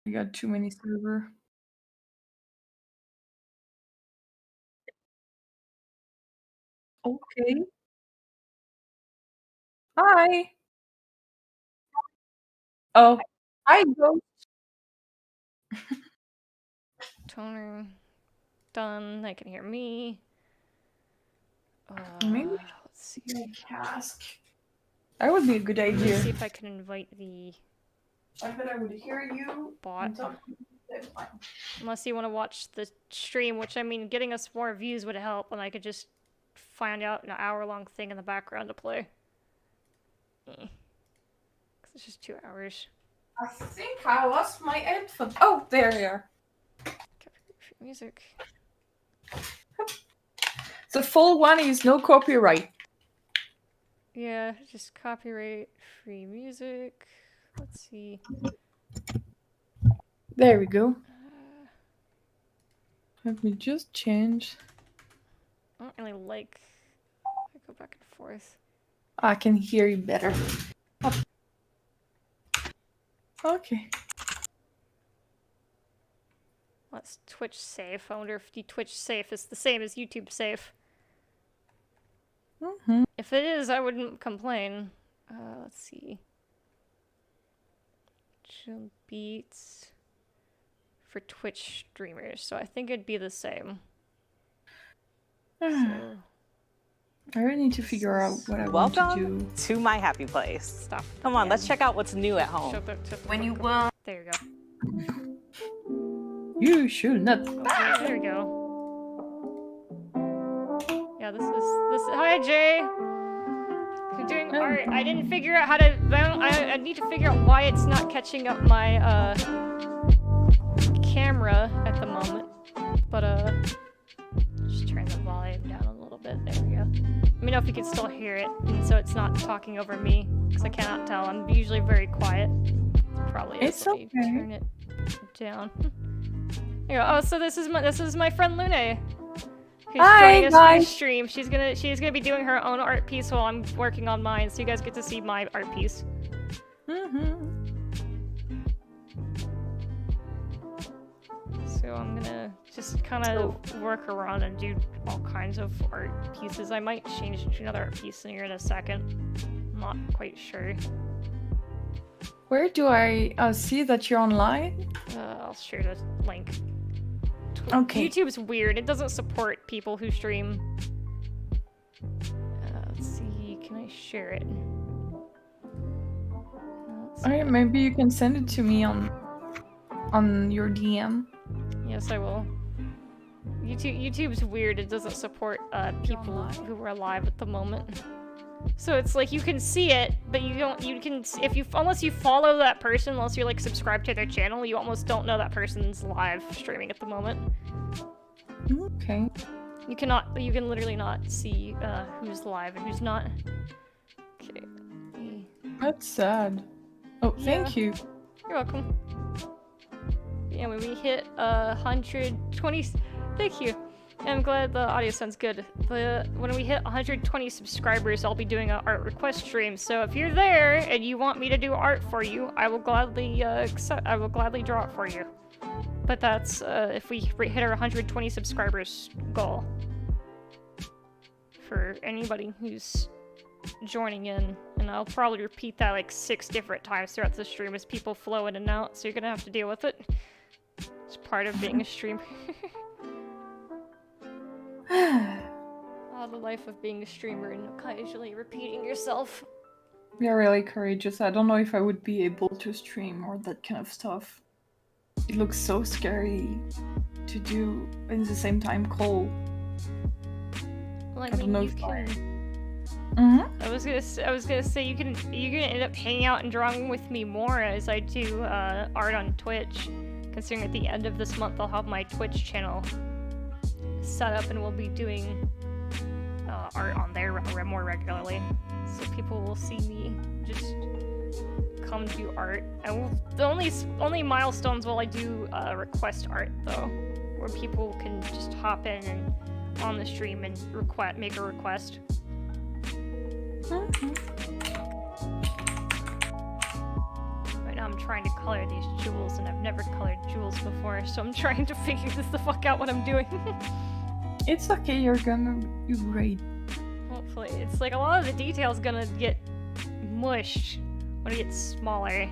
I got too many server. Okay. Hi. Oh, hi, Ghost. Toner done. They can hear me. Maybe we Let's see. should make a cask. That would be a good Let me idea. see if I can invite the I bet I would hear you. bot. Unless you want to watch the stream, which I mean, getting us more views would help, and I could just find out an hour-long thing in the background to play. Because it's just 2 hours. I think I lost my headphones. Oh, there they are. Music. The full one is no copyright. Yeah, just copyright-free music. Let's see. There we go. Let me just change. I don't really like. I go back and forth. I can hear you better. Oh. Okay. Let's Twitch safe. I wonder if the Twitch safe is the same as YouTube safe. If it is, I wouldn't complain. Let's see. Chill beats for Twitch streamers, so I think it'd be the same. So. I really need to figure out what I want to do. Welcome to my happy place. Stop. Come on, let's check out what's new at home. When you will. There you go. You should not. Okay, there we go. Yeah, this is. Hi, Jay. You're doing art. I didn't figure out how to. I need to figure out why it's not catching up my camera at the moment. But just turn the volume down a little bit. There we go. Let me know if you can still hear it, and so it's not talking over me, because I cannot tell. I'm usually very quiet. Probably is. It's Let me okay. turn it down. There you go. Oh, so this is my friend Lune, who's joining us for the stream. She's gonna be doing her own art piece while I'm working on mine, so you guys get to see my art piece. So I'm gonna just kind of work around and do all kinds of art pieces. I might change to another art piece in here in a second. I'm not quite sure. Where do I see that you're online? I'll share the link. Okay. YouTube's weird. It doesn't support people who stream. Let's see. Can I share it? Alright, maybe you can send it to me on your DM. Yes, I will. YouTube's weird. It doesn't support people who are live at the moment. So it's like you can see it, but unless you follow that person, unless you're like subscribed to their channel, you almost don't know that person's live streaming at the moment. Okay. You can literally not see who's live and who's not. Okay. That's sad. Oh, thank you. You're welcome. Yeah, when we hit 120, thank you. I'm glad the audio sounds good. When we hit 120 subscribers, I'll be doing an art request stream. So if you're there and you want me to do art for you, I will gladly draw it for you. But that's if we hit our 120 subscribers goal. For anybody who's joining in, and I'll probably repeat that like 6 different times throughout the stream as people flow in and out. So you're gonna have to deal with it. It's part of being a streamer. The life of being a streamer and occasionally repeating yourself. You're really courageous. I don't know if I would be able to stream or that kind of stuff. It looks so scary to do at the same time cold. Well, I don't know you if can. I was gonna say you can end up hanging out and drawing with me more as I do art on Twitch. Considering at the end of this month I'll have my Twitch channel set up and we'll be doing art on there more regularly, so people will see me just come do art. And the only milestones while I do request art though, where people can just hop in and on the stream and make a request. Right now I'm I'm trying to color these jewels, and I've never colored jewels before, so I'm trying to figure this the fuck out what I'm doing. It's okay, you're gonna do great. Hopefully. It's like a lot of the details gonna get mushed when it gets smaller.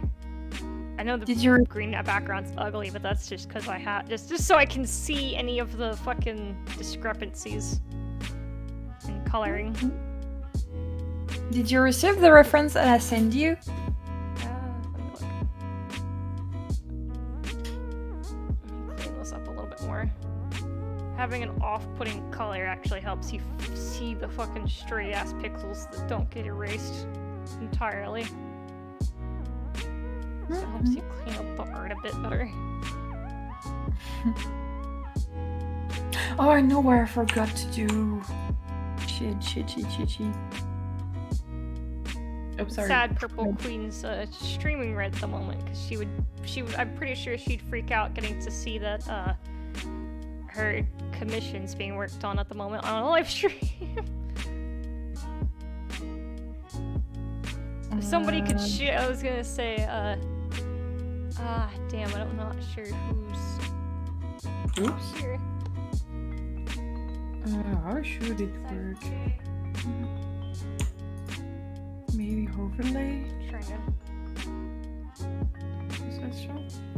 I know the green background's ugly, but that's just because I have just so I can see any of the fucking discrepancies in coloring. Did you receive the reference that I sent you? Let me look. Let me clean this up a little bit more. Having an off-putting color actually helps you see the fucking stray-ass pixels that don't get erased entirely. So it helps you clean up the art a bit better. Oh, I know where I forgot to do. Shit. Oh, sorry. Sad Purple Queen's streaming red at the moment because she would. I'm pretty sure she'd freak out getting to see that her commission's being worked on at the moment on a live stream. If somebody could shoot, I was gonna say, damn, I'm not sure who's here. How should it work? Maybe overlay? Trying Is that so?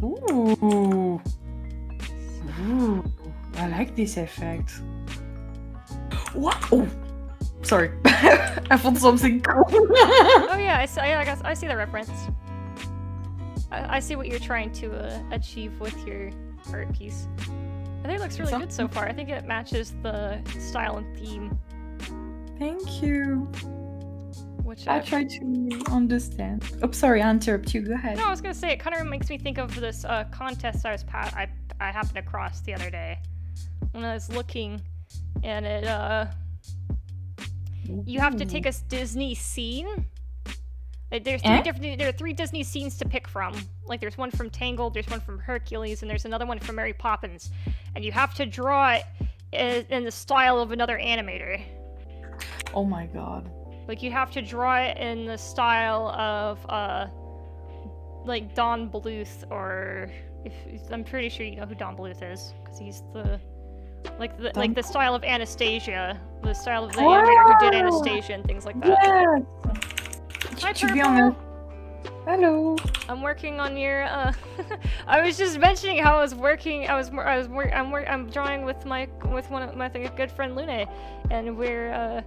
Ooh, I like this effect. What? Oh, sorry. I found something cool. Oh yeah, I guess I see the reference. I see what you're trying to achieve with your art piece. I think it looks really good so far. I think it matches the style and theme. Thank you. Which I try to understand. Oh, sorry, I interrupt you. Go ahead. No, I was gonna say it kind of makes me think of this contest I happened across the other day when I was looking, and it you have to take a Disney scene. There are 3 Disney scenes to pick from. Like there's one from Tangled, there's one from Hercules, and there's another one from Mary Poppins, and you have to draw it in the style of another animator. Oh my god. Like you have to draw it in the style of like Don Bluth, or I'm pretty sure you know who Don Bluth is because he's the style of Anastasia, the style of the animator who did Anastasia and things like that. Yeah. Hi, To be honest. Hello. I'm working on your. I was just mentioning how I was working. I'm drawing with one of my good friend Lune, and we're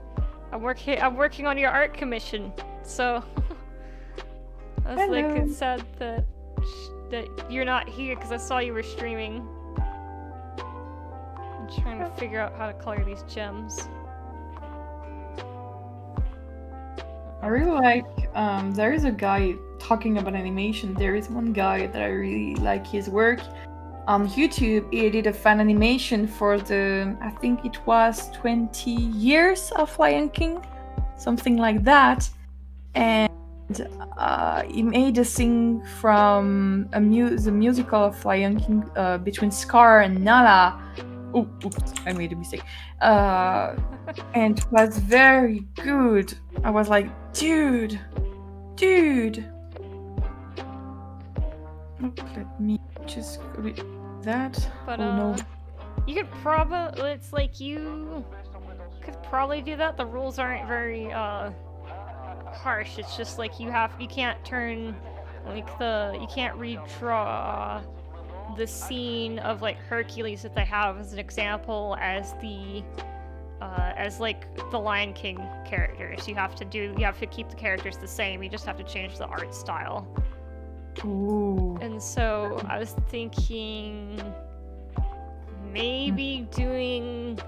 I'm working on your art commission. So I was like, it's sad that you're not here because I saw you were streaming. I'm trying to figure out how to color these gems. I really like, there is a guy talking about animation. There is one guy that I really like his work. On YouTube, he did a fan animation for I think it was 20 years of Lion King, something like that. And he made a scene from the musical of Lion King between Scar and Nala. Oh, oops, I made a mistake. And it was very good. I was like, dude. Oh, let me just go with that. But oh no. You could probably. It's like you could probably do that. The rules aren't very harsh. It's just like you can't turn like you can't redraw the scene of like Hercules that they have as an example as the Lion King characters. You have to keep the characters the same. You just have to change the art style. Ooh. And so I was thinking maybe doing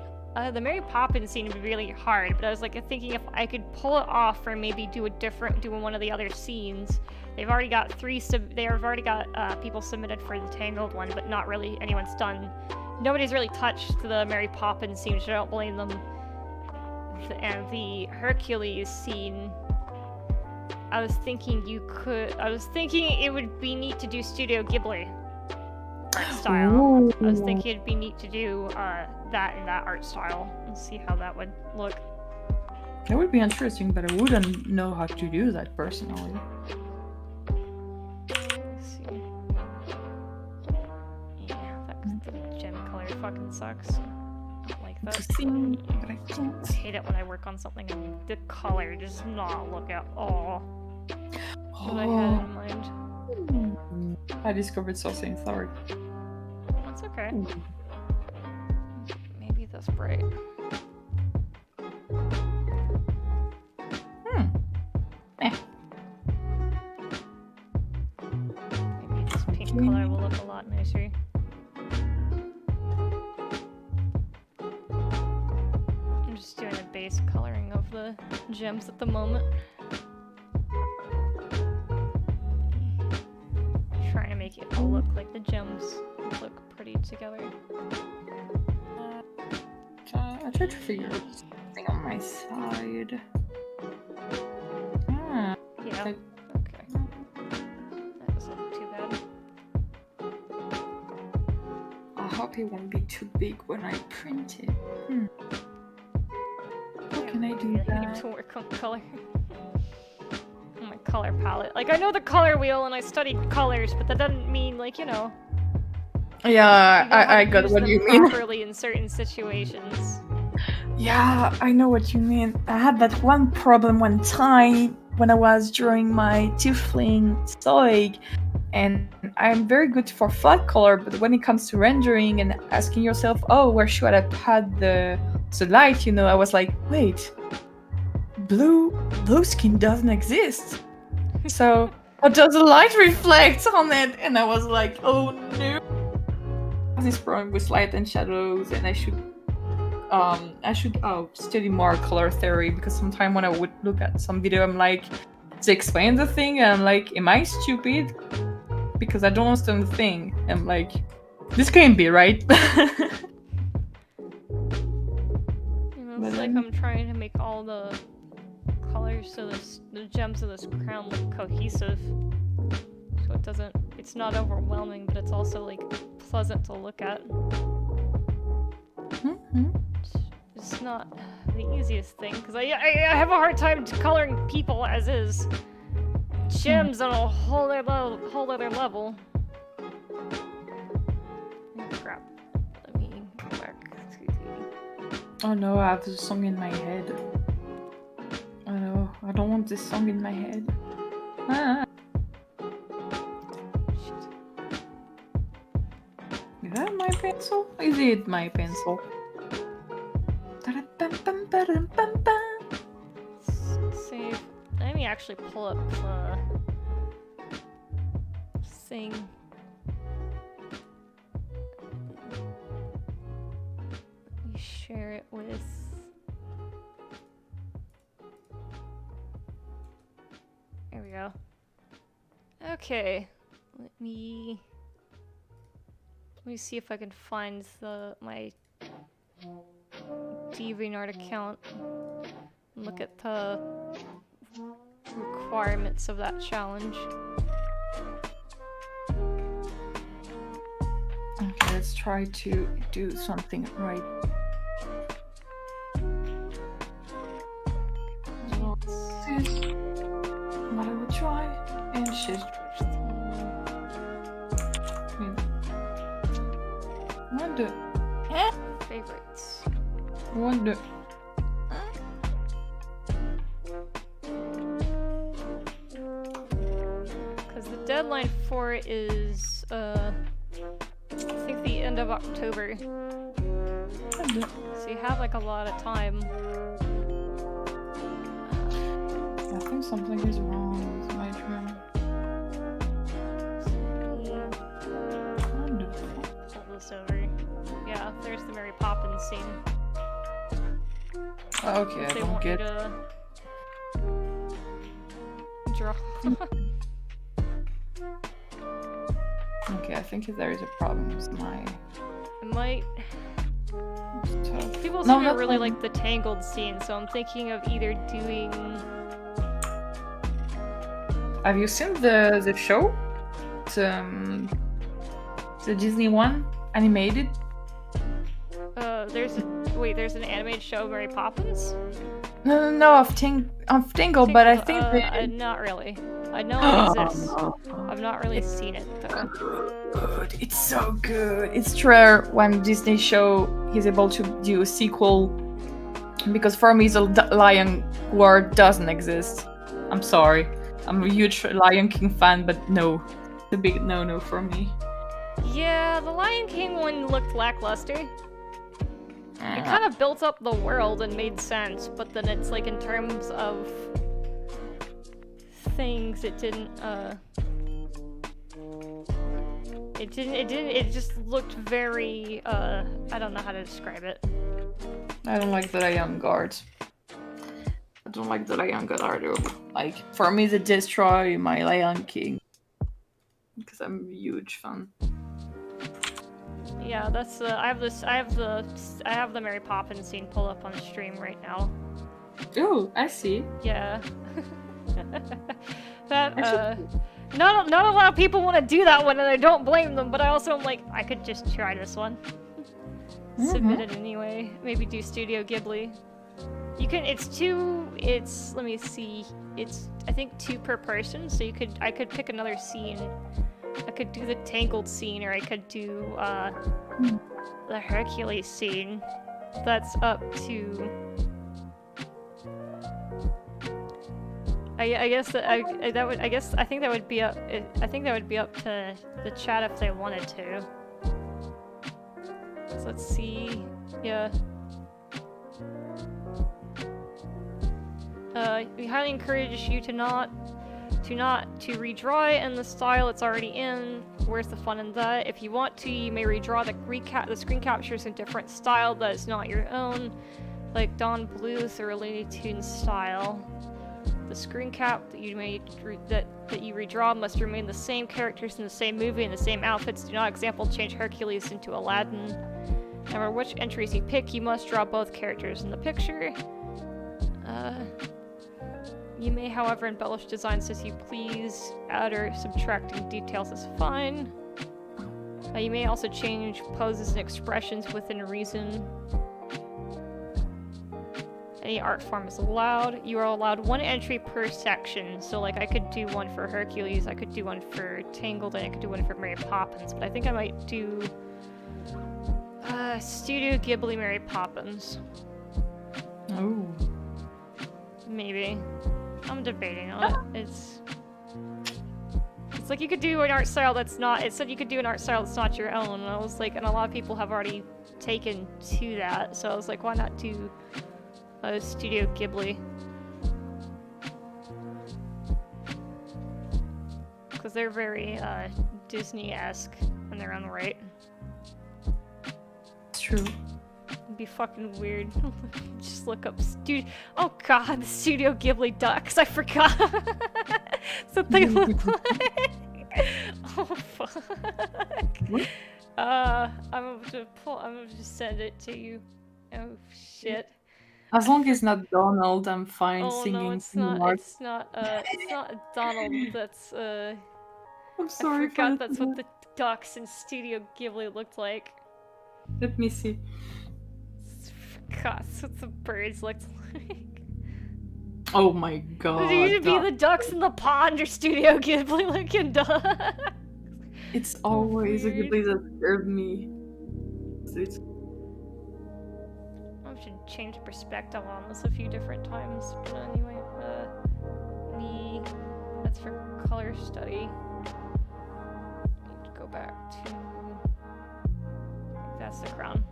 the Mary Poppins scene would be really hard, but I was like thinking if I could pull it off or maybe do one of the other scenes. They've already got people submitted for the Tangled one, but not really anyone's done. Nobody's really touched the Mary Poppins scene, which I don't blame them. And the Hercules scene, I was thinking it would be neat to do Studio Ghibli art style. Ooh. I was thinking it'd be neat to do that in that art style and see how that would look. That would be interesting, but I wouldn't know how to do that personally. really fucking sucks. I don't like that. But I can't. I hate it when I work on something and the color does not look at all what I had in mind. I discovered something, sorry. That's okay. Maybe that's bright. Maybe this pink color will look a lot nicer. I'm just doing a base coloring of the gems at the moment. Trying to make it all look like the gems look pretty together. I tried to figure out something on my side. Yeah. Like, okay. That doesn't look too bad. I hope it won't be too big when I print it. How can I do Need that? to work on color. My color palette. Like, I know the color wheel and I studied colors, but that doesn't mean, like, you know. Yeah, I got use what them you mean. properly in certain situations. Yeah, I know what you mean. I had that one problem one time when I was drawing my tiefling stoic, and I'm very good for flat color, but when it comes to rendering and asking yourself, oh, where should I put the light, you know, I was like, wait, blue skin doesn't exist. So how does the light reflect on it? And I was like, oh no. This problem with light and shadows, and I should study more color theory, because sometimes when I would look at some video, I'm like, to explain the thing, and I'm like, am I stupid? Because I don't understand the thing. I'm like, this can't be right. You know, it's like I'm trying to make all the colors so the gems of this crown look cohesive. So it doesn't, it's not overwhelming, but it's also like pleasant to look at. It's not the easiest thing, because I have a hard time coloring people as is. Gems on a whole other level. Oh, crap. Let me go back to the... Oh no, I have the song in my head. Oh no, I don't want this song in my head. Ah. Shit. Is that my pencil? Is it my pencil? Save. Let me actually pull up thing. Let me share it with. There we go. Okay. Let me see if I can find my DeviantArt account and look at the requirements of that challenge. Okay, let's try to do something right. So, this, what I will try, and shift. What the? Favorites. What the? Because the deadline for it is, I think the end of October. So you have like a lot of time. I think something is wrong with my drum. Pull this over. Yeah, there's the Mary Poppins scene. Okay, I They don't want you get. to draw. Okay, I think there is a problem with my. It might. Stuff. People No, seem to not really one. like the Tangled scene, so I'm thinking of either doing. Have you seen the show? The Disney one, animated. There's an animated show of Mary Poppins. No, of Tingle, but I think they... not really. I know it exists. I've not really seen it though. Good. It's so good. It's rare when Disney show is able to do a sequel, because for me the Lion world doesn't exist. I'm sorry. I'm a huge Lion King fan, but no. It's a big no-no for me. Yeah, the Lion King one looked lackluster. It kind of built up the world and made sense, but then it's like in terms of things, it didn't, it just looked very, I don't know how to describe it. I don't like the Lion Guard. I don't like the Lion Guard either. Like, for me, they destroy my Lion King. Because I'm a huge fan. Yeah, that's, I have the Mary Poppins scene pull up on the stream right now. Oh, I see. Yeah. That, not a lot of people want to do that one, and I don't blame them, but I also am like, I could just try this one. Submit it anyway. Maybe do Studio Ghibli. You can, let me see, it's, I think 2 per person, so I could pick another scene. I could do the Tangled scene, or I could do, the Hercules scene. That's up to... I think that would be up to the chat if they wanted to. So let's see. Yeah. We highly encourage you to not redraw it in the style it's already in. Where's the fun in that? If you want to, you may redraw the screen captures in a different style that is not your own, like Don Bluth or Looney Tunes style. The screen cap that you redraw must remain the same characters in the same movie and the same outfits. Do not, example, change Hercules into Aladdin. No matter which entries you pick, you must draw both characters in the picture. You may, however, embellish designs as you please. Add or subtracting details is fine. You may also change poses and expressions within reason. Any art form is allowed. You are allowed 1 entry per section. So, like, I could do one for Hercules, I could do one for Tangled, and I could do one for Mary Poppins. But I think I might do Studio Ghibli Mary Poppins. Oh. Maybe. I'm debating on it. It's like you could do an art style that's not. It said you could do an art style that's not your own. And I was like, and a lot of people have already taken to that. So I was like, why not do Studio Ghibli? Because they're very Disney-esque in their own right. It's true. It'd be fucking weird. Just look up oh god, the Studio Ghibli ducks. I forgot. That's what they look like. Oh fuck. What? I'm gonna just send it to you. Oh shit. As long as it's not Donald, I'm fine singing. No, it's not. It's not Donald. That's I'm sorry. I forgot that's what the ducks in Studio Ghibli looked like. Let me see. God, that's what the birds looked like. Oh my god. They need to be the ducks in the pond or Studio Ghibli looking ducks. It's always a Ghibli that scared me. I should change perspective on this a few different times. But anyway, that's for color study. Need to go back to. I think that's the crown.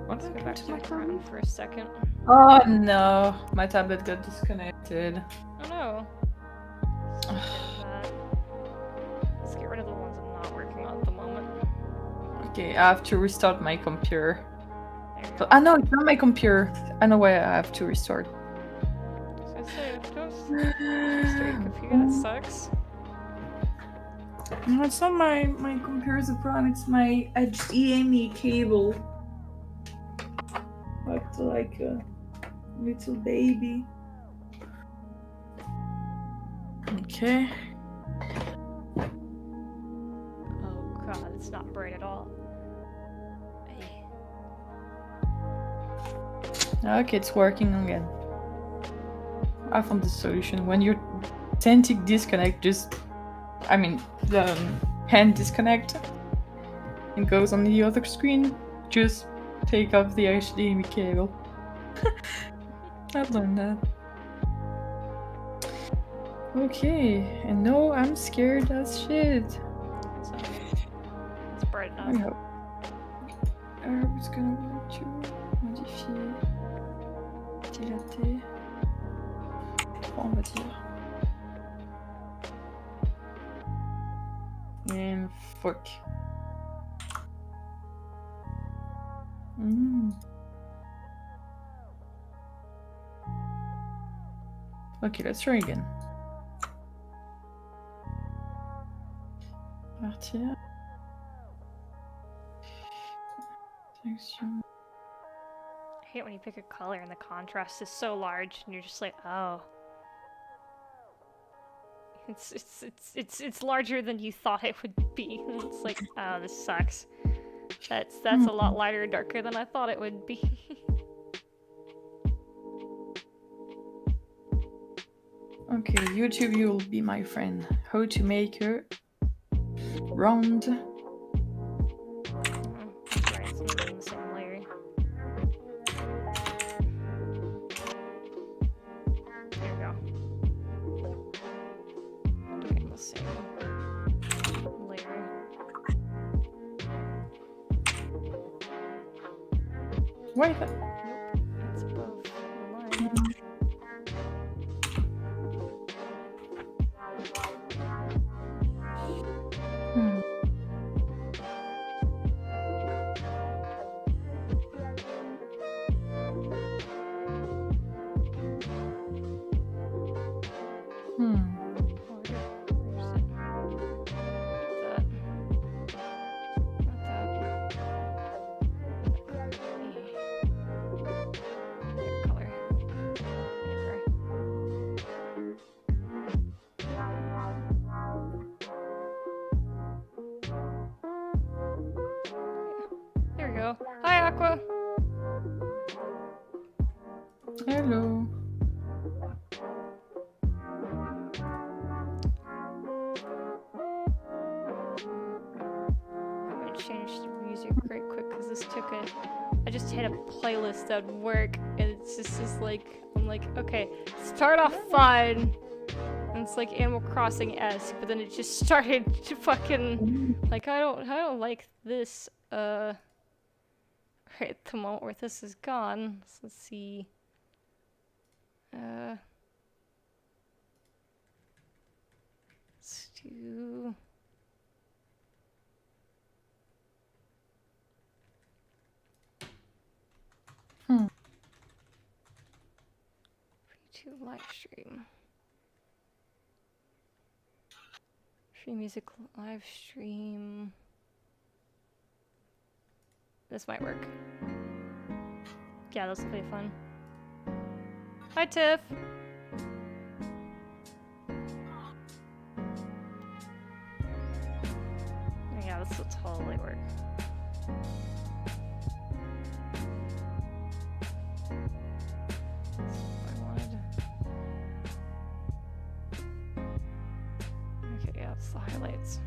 Let's go back to my crown for a second. Oh no, my tablet got disconnected. Oh no. Let's get rid of the ones I'm not working on at the moment. Okay, I have to restart my computer. I know it's not my computer. I know why I have to restart. So don't restart your computer. That sucks. No, it's not my computer's a problem. It's my HDMI cable. Like a little baby. Okay. Oh god, it's not bright at all. Okay, it's working again. I found the solution. When your Cintiq disconnect, just, I mean, the hand disconnect and goes on the other screen, just take off the HDMI cable. I've learned that. Okay, and no, I'm scared as shit. So, it's bright I enough. hope. I hope it's gonna work too. Modifier. Dilater. 3, on va dire. And fuck. Okay, let's try again. Partir. Section. I hate when you pick a color and the contrast is so large and you're just like, oh. It's larger than you thought it would be. And it's like, oh, this sucks. That's a lot lighter and darker than I thought it would be. Okay, YouTube, you'll be my friend. How to make a round. That's right, it's not in the same layer. There we go. Okay, the same layer. Wait. Nope, it's above the line. There we go. Hi, Aqua. Hello. I'm gonna change the music right quick because this took a. I just hit a playlist that would work, and it's just like I'm like, okay, start off fine. And it's like Animal Crossing-esque, but then it just started to fucking like I don't like this. Right at the moment where this is gone. So let's see. Let's do. To live stream. Free music live stream. This might work. Yeah, this will be fun. Hi, Tiff. Yeah, this will totally work. Okay, yeah, it's the highlights.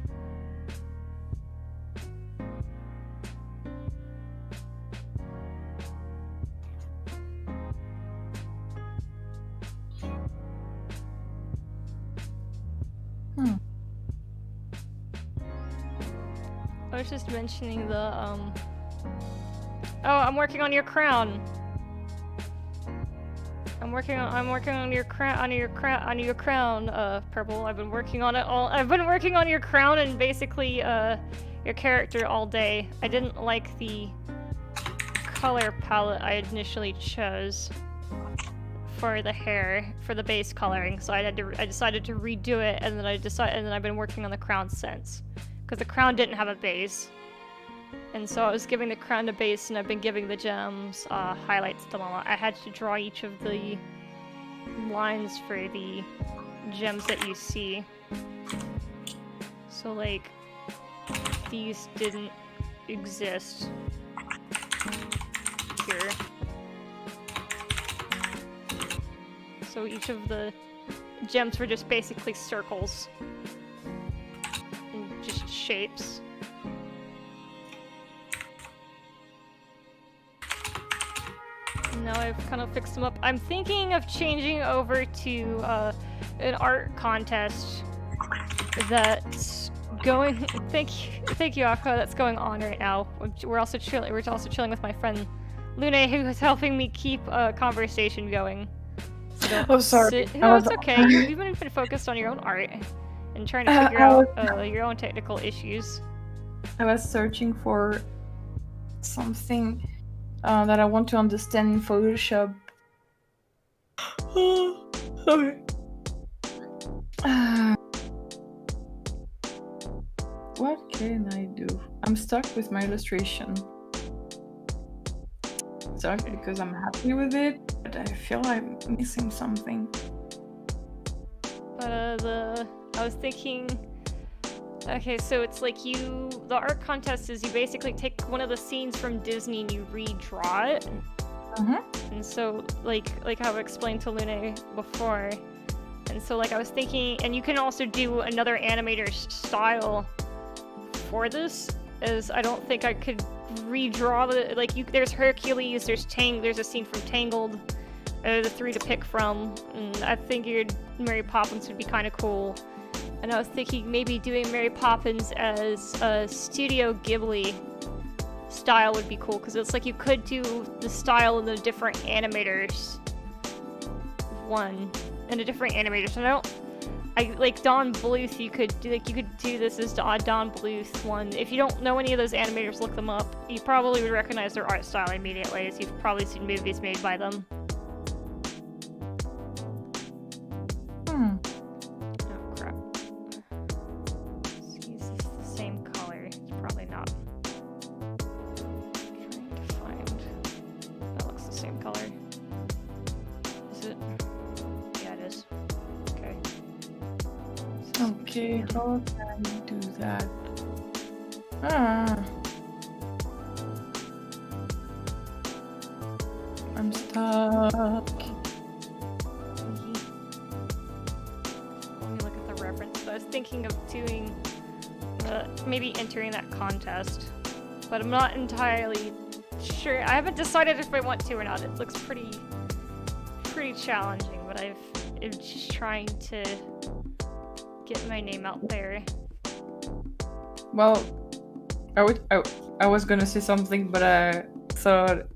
I was just mentioning the Oh, I'm working on your crown. I'm working on your crown, Purple. I've been working on it all. I've been working on your crown and basically your character all day. I didn't like the color palette I initially chose for the hair, for the base coloring, so I decided to redo it, and then I've been working on the crown since, because the crown didn't have a base, and so I was giving the crown a base, and I've been giving the gems highlights at the moment. I had to draw each of the lines for the gems that you see, so like these didn't exist here. So each of the gems were just basically circles. And just shapes. Now I've kind of fixed them up. I'm thinking of changing over to an art contest that's going. Thank you, Aqua. That's going on right now. We're also chilling. We're also chilling with my friend Lune, who is helping me keep a conversation going. So Oh, sorry. No, it's okay. You've been focused on your own art and trying to figure out your own technical issues. I was searching for something that I want to understand in Photoshop. Sorry. What can I do? I'm stuck with my illustration. Stuck because I'm happy with it, but I feel I'm missing something. But I was thinking. Okay, so it's like the art contest is you basically take one of the scenes from Disney and you redraw it. And so like how I explained to Lune before. And so like I was thinking, and you can also do another animator's style for this, as I don't think I could redraw there's Hercules, there's a scene from Tangled, the 3 to pick from, and I figured Mary Poppins would be kind of cool. And I was thinking maybe doing Mary Poppins as a Studio Ghibli style would be cool, because it's like you could do the style in the different animators in a different animator. So like Don Bluth, you could do this as Don Bluth one. If you don't know any of those animators, look them up. You probably would recognize their art style immediately, as you've probably seen movies made by them. Oh crap. Is this the same color? It's probably not. I'm trying to find. That looks the same color. Is it? Yeah, it is. Okay. Okay, how can I do that? I'm stuck. Let me look at the reference. I was thinking of doing, maybe entering that contest, but I'm not entirely sure. I haven't decided if I want to or not. It looks pretty challenging, but I'm just trying to get my name out there. Well, I was gonna say something, but I thought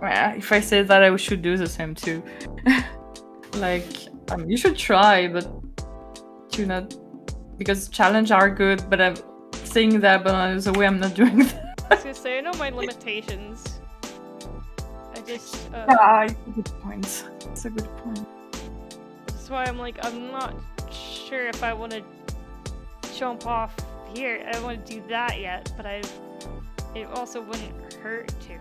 if I said that, I should do the same too. Like, you should try, but do not, because challenges are good. But I'm saying that, but in the way I'm not doing that. I was gonna say, I know my limitations. I just. It's a good point. It's a good point. That's why I'm not sure if I want to jump off here. I don't want to do that yet, but it also wouldn't hurt to.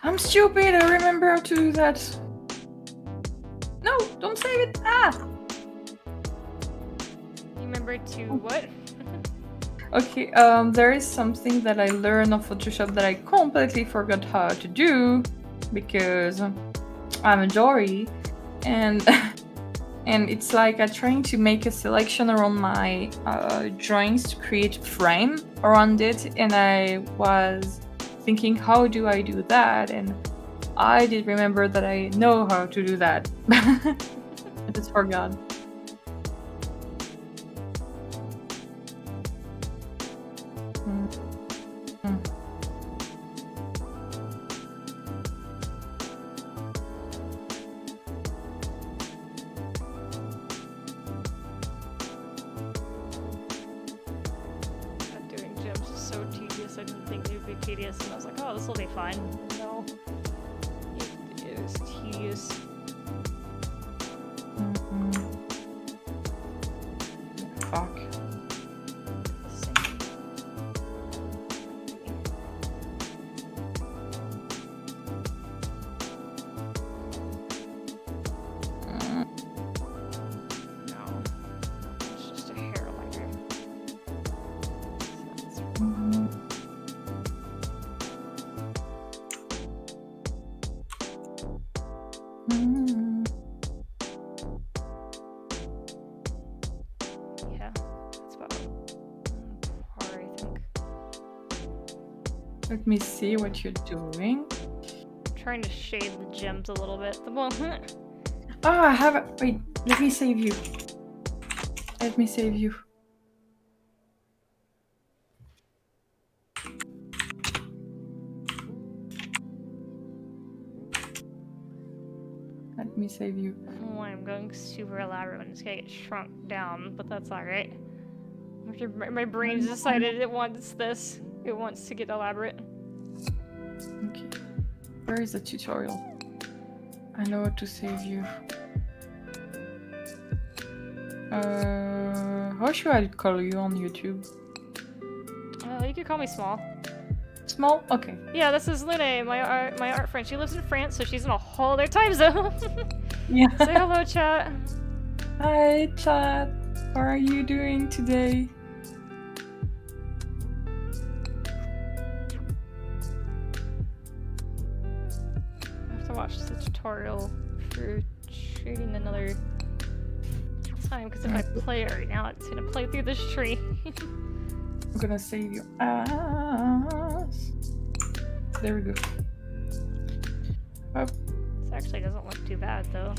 I'm stupid. I remember how to do that. No, don't save it. You remember to what? Okay, there is something that I learned on Photoshop that I completely forgot how to do because I'm a Dory, and and it's like I'm trying to make a selection around my drawings to create a frame around it, and I was thinking, how do I do that? And I did remember that I know how to do that. I just forgot. Doing gems is so tedious. I didn't think it would be tedious, and I was like, oh, this will be fine. No. It is tedious. Fuck. Yeah, that's about par, I think. Let me see what you're doing. I'm trying to shade the gems a little bit. The moment. Oh, I have it. Wait, let me save you. Let me save you. Let me save you. Oh, I'm going super elaborate and it's gonna get shrunk down, but that's alright. My brain's decided it wants this. It wants to get elaborate. Okay. Where is the tutorial? I know how to save you. How should I call you on YouTube? You could call me Smol. Smol? Okay. Yeah, this is Lune, my art friend. She lives in France, so she's in a whole other time zone. Yeah. Say hello, chat. Hi, chat. How are you doing today? I have to watch the tutorial for shooting another time, because if I play it right now, it's gonna play through this tree. I'm gonna save your ass. There we go. Oh. This actually doesn't look too bad, though.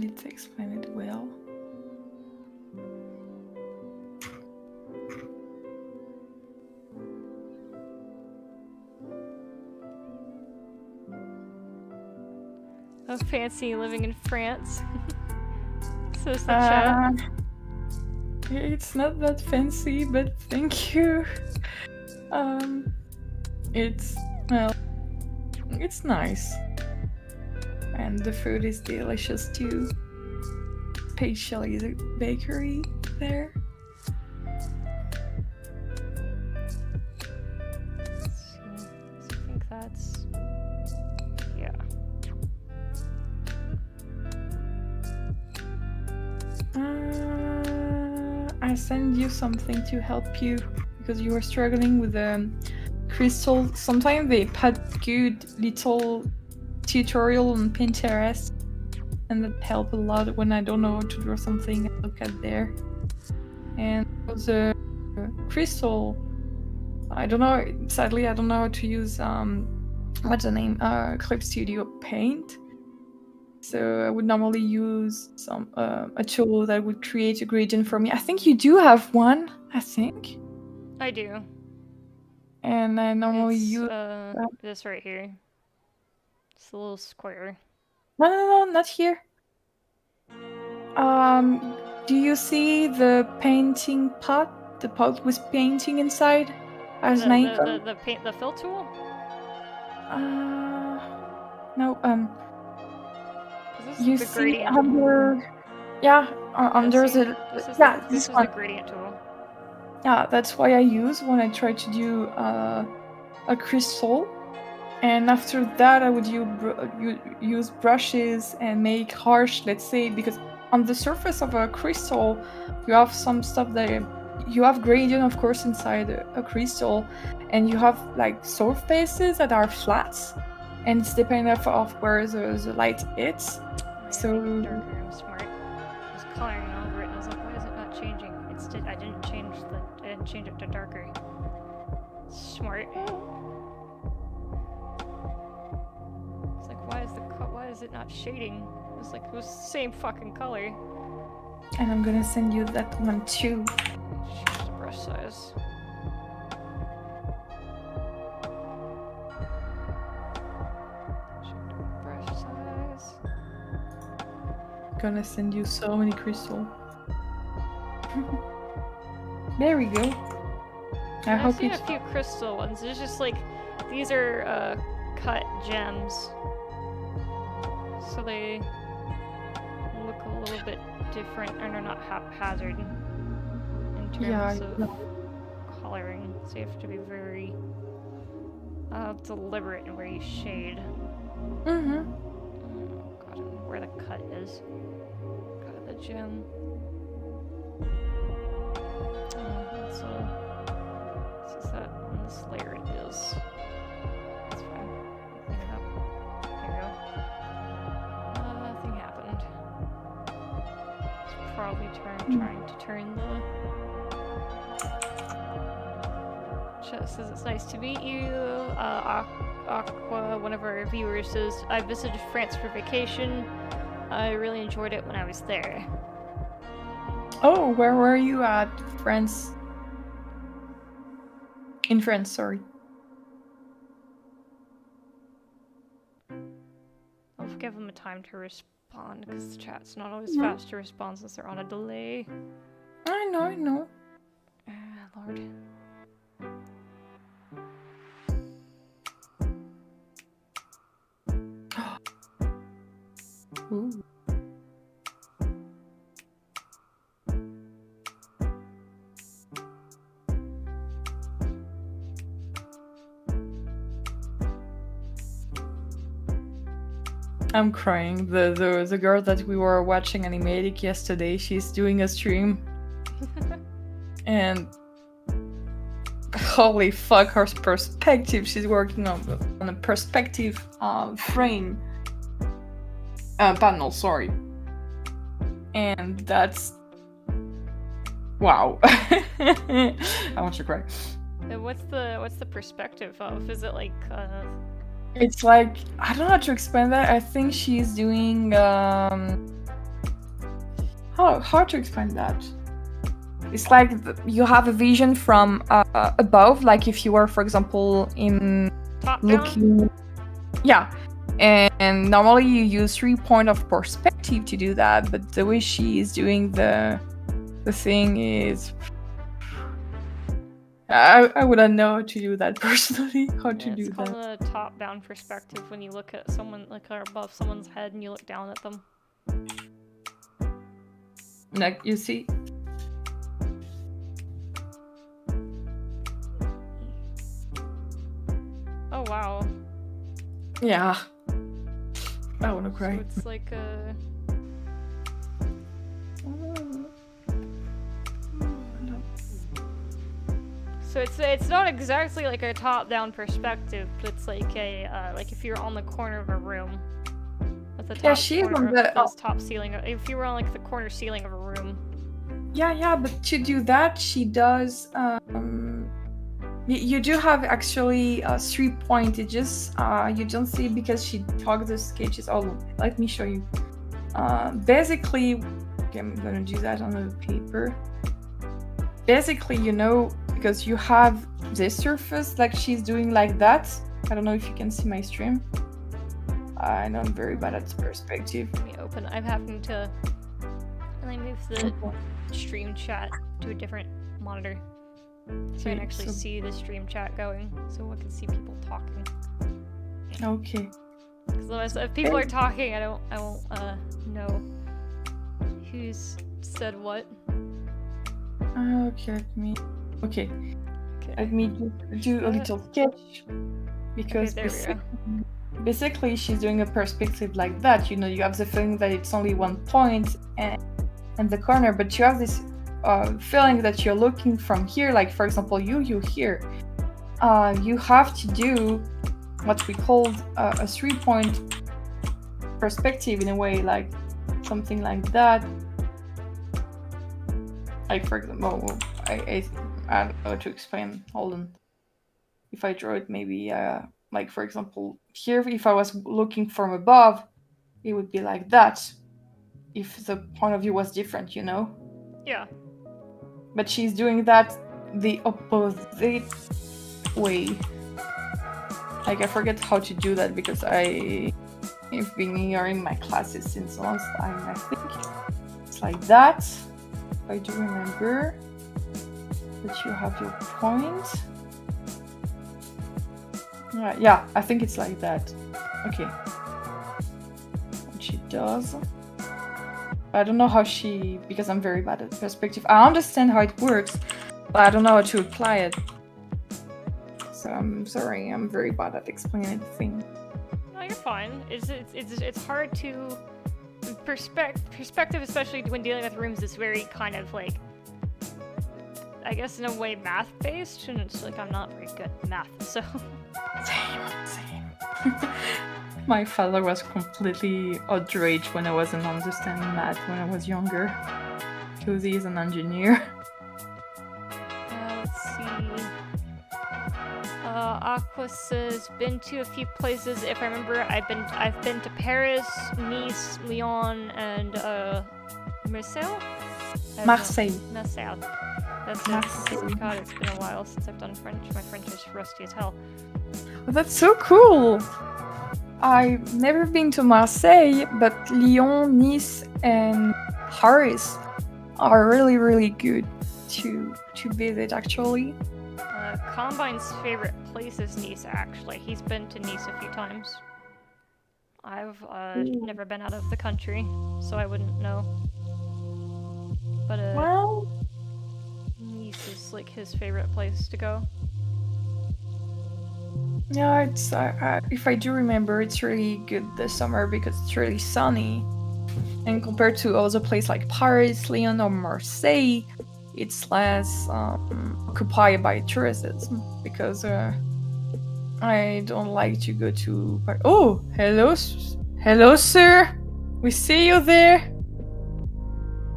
Let's explain it well. Oh, fancy living in France. So is the chat. It's not that fancy, but thank you. It's, well, it's nice. And the food is delicious too. Especially the bakery there. So I think that's... yeah. I send you something to help you because you are struggling with the crystal. Sometimes they put good little tutorial on Pinterest, and that help a lot when I don't know how to draw something. I look at there. And the crystal, I don't know. Sadly, I don't know how to use what's the name? Clip Studio Paint. So I would normally use some a tool that would create a gradient for me. I think you do have one. I think. I do. And I normally It's, use this right here. It's a little square. No, not here. Do you see the painting pot? The pot with painting inside as an icon? The fill tool? No. This You is the see gradient. under, yeah, under the This is this the one. gradient tool. Yeah, that's what I use when I try to do a crystal. And after that, I would use brushes and make harsh, let's say, because on the surface of a crystal, you have some stuff that you have gradient, of course, inside a crystal, and you have like surfaces that are flat, and it's depending of where the light hits. So darker, I'm smart. I was coloring over it, and I was like, why is it not changing? I didn't change it to darker. Smart. It's like, why is it not shading? It was like, it was the same fucking color. And I'm gonna send you that one too. Change the brush size. Change the brush size. Gonna send you so many crystals. There we go. I've seen a few crystal ones. It's just like, these are cut gems. So they look a little bit different, and they're not haphazard in terms of coloring. So you have to be very deliberate in where you shade. Mm-hmm. Oh god, and where the cut is. Cut of the gem. This is that on this layer it is. That's fine. I think I'm trying to turn the... Chat says it's nice to meet you. Aqua, one of our viewers, says, I visited France for vacation. I really enjoyed it when I was there. Oh, where were you at? France? In France, sorry. I'll give them a time to respond, because the chat's not always fast to respond since they're on a delay. I know. Lord. Ooh. I'm crying. The girl that we were watching Animatic yesterday, she's doing a stream. And holy fuck, her perspective. She's working on a perspective frame. Panel, sorry. And that's... wow. I want to cry. What's the perspective of? Is it like It's like, I don't know how to explain that. I think she's doing how to explain that? It's like you have a vision from above, like if you were, for example, in top looking down? Yeah. And normally you use 3 points of perspective to do that, but the way she is doing the thing is... I wouldn't know how to do that personally. How to do It's called that. a top-down perspective when you look at someone, like above someone's head and you look down at them. Like, you see? Oh wow. Yeah. I wanna cry. So it's like a... So it's not exactly like a top-down perspective, but it's like a like if you're on the corner of a room, at the top Yeah, she is corner on the of top ceiling. If you were on like the corner ceiling of a room. Yeah, but to do that, she does. You do have actually 3 pointages. You don't see because she took the sketches. Oh, let me show you. Basically, okay, I'm gonna do that on the paper. Basically, you know, because you have this surface, like she's doing like that. I don't know if you can see my stream. I know I'm very bad at perspective. Let me open. I'm having to. And I move the stream chat to a different monitor, so I can actually see the stream chat going, so I can see people talking. Okay. Because otherwise, if people are talking, I won't know who's said what. Okay, let me do a little sketch, because basically she's doing a perspective like that. You know, you have the feeling that it's only 1 point and the corner, but you have this feeling that you're looking from here. Like, for example, you here. You have to do what we call a 3 point perspective in a way, like something like that. Like, for example, I don't know how to explain. Hold on. If I draw it, maybe, like, for example, here, if I was looking from above, it would be like that. If the point of view was different, you know? Yeah. But she's doing that the opposite way. Like, I forget how to do that because I've been here in my classes since a long time, I think. It's like that. I do remember that you have your point. Yeah, I think it's like that. Okay. What she does. I don't know how she... because I'm very bad at perspective. I understand how it works, but I don't know how to apply it. So I'm sorry, I'm very bad at explaining things. No, you're fine. It's hard to... Perspective, especially when dealing with rooms, is very kind of like, I guess in a way math-based, and it's like I'm not very good at math, so... Same. My father was completely outraged when I wasn't understanding math when I was younger. because he's an engineer. Let's see. Aqua says, been to a few places. If I remember, I've been to Paris, Nice, Lyon, and Marseille. Marseille. Marseille. That's it. God, it's been a while since I've done French. My French is rusty as hell. Oh, that's so cool. I've never been to Marseille, but Lyon, Nice, and Paris are really, really good to visit, actually. Combine's favorite place is Nice, actually. He's been to Nice a few times. I've never been out of the country, so I wouldn't know. But well, Nice is like his favorite place to go. Yeah, it's if I do remember, it's really good this summer because it's really sunny. And compared to other places like Paris, Lyon, or Marseille, it's less occupied by tourists because I don't like to go to. Oh, hello, sir. We see you there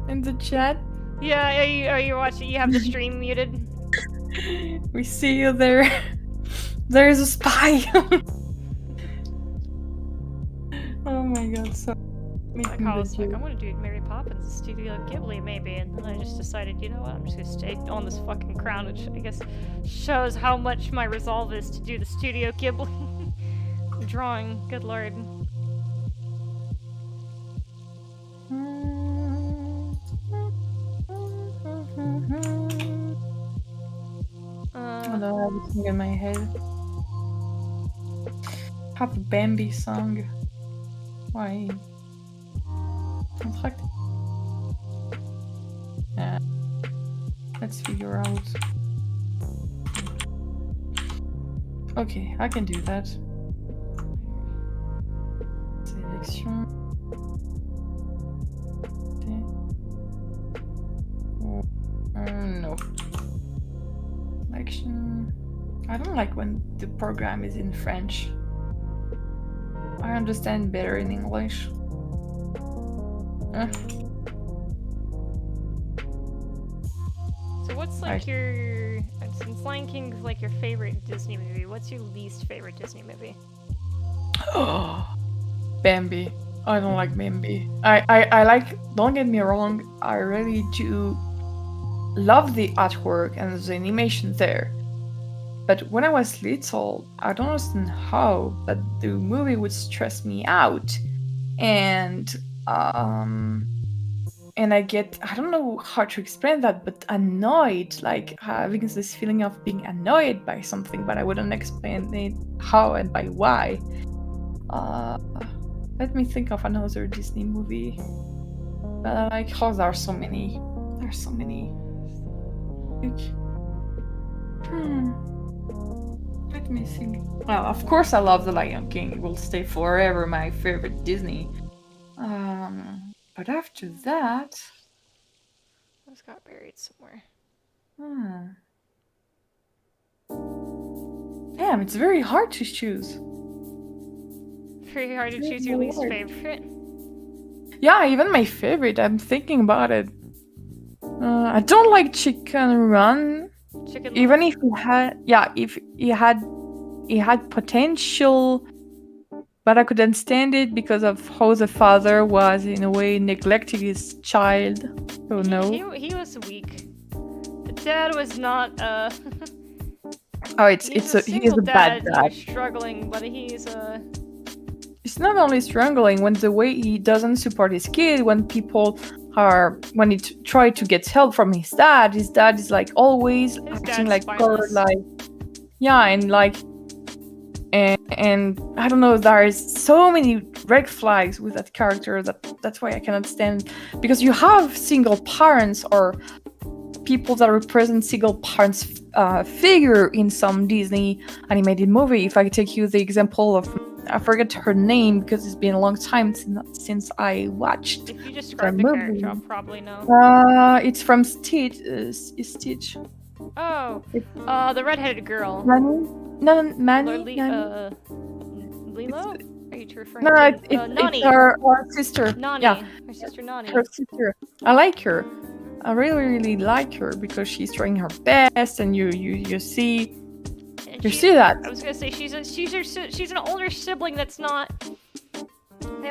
in the chat. Yeah, are you watching? You have the stream muted. We see you there. There's a spy. Oh my god! So. Like I was like, I want to do Mary Poppins, Studio Ghibli, maybe, and then I just decided, you know what, I'm just gonna stay on this fucking crown, which I guess shows how much my resolve is to do the Studio Ghibli drawing. Good lord. I don't have everything in my head. Have a Bambi song. Why? Contract. Yeah. Let's figure out. Okay, I can do that. Selection. No. Selection. I don't like when the program is in French. I understand better in English. So what's like your, since Lion King is like your favorite Disney movie, what's your least favorite Disney movie? Oh, Bambi. I don't like Bambi. I like, don't get me wrong, I really do love the artwork and the animation there. But when I was little, I don't understand how, but the movie would stress me out. And I get, I don't know how to explain that, but annoyed, like having this feeling of being annoyed by something, but I wouldn't explain it how and by why. Let me think of another Disney movie. But like, oh, there are so many. There's so many. Like, let me think. Well, of course I love The Lion King. It will stay forever my favorite Disney. But after that... It's got buried somewhere. Damn, it's very hard to choose. Very hard to choose your least favorite? Yeah, even my favorite. I'm thinking about it. I don't like Chicken Run. Even if he had... Yeah, if he had potential... But I couldn't stand it because of how the father was, in a way, neglecting his child. Oh no. He was weak. The dad was not, Oh, he is a bad dad. He's struggling, but he's He's not only struggling, when the way he doesn't support his kid, when he try to get help from his dad is like always acting like God, like, yeah, and like, and I don't know, there is so many red flags with that character that's why I cannot stand, because you have single parents or people that represent single parents figure in some Disney animated movie. If I take you the example of, I forget her name because it's been a long time since I watched. If you describe the character, I'll probably know. It's from Stitch. Stitch. Oh, the redheaded girl. Manny? Lilo? Are you referring to? Nani. It's her sister. Nani. Yeah. Her sister Nani. Her sister. I like her. I really like her because she's trying her best, and you see that. I was gonna say she's an older sibling that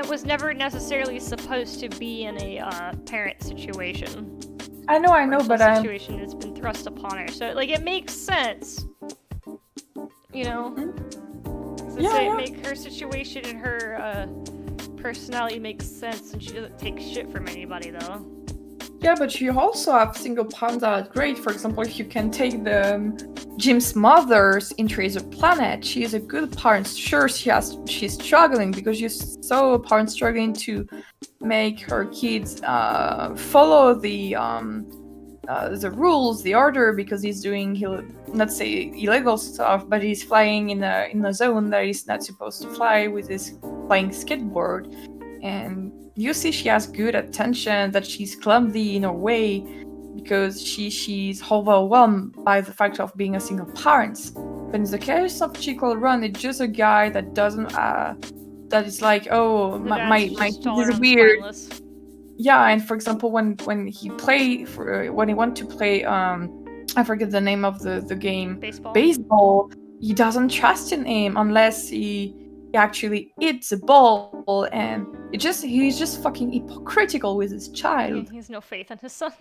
was never necessarily supposed to be in a parent situation. I know, but situation has been thrust upon her, so like it makes sense, you know. Make her situation and her personality makes sense, and she doesn't take shit from anybody though. Yeah, but you also have single parents that are great. For example, if you can take Jim's mother's in Treasure Planet, she is a good parent. Sure, she's struggling because you saw a parent struggling to make her kids follow the rules, the order, because he's doing, he'll not say illegal stuff, but he's flying in a zone that he's not supposed to fly with his flying skateboard. And you see she has good attention, that she's clumsy in a way because she's overwhelmed by the fact of being a single parent. But in the case of Chickle Run, it's just a guy that doesn't that is like, oh, my kid is weird. Spineless. Yeah, and for example, when he went to play, I forget the name of the game, baseball, he doesn't trust in him unless he actually hits a ball, and he's just fucking hypocritical with his child. He has no faith in his son.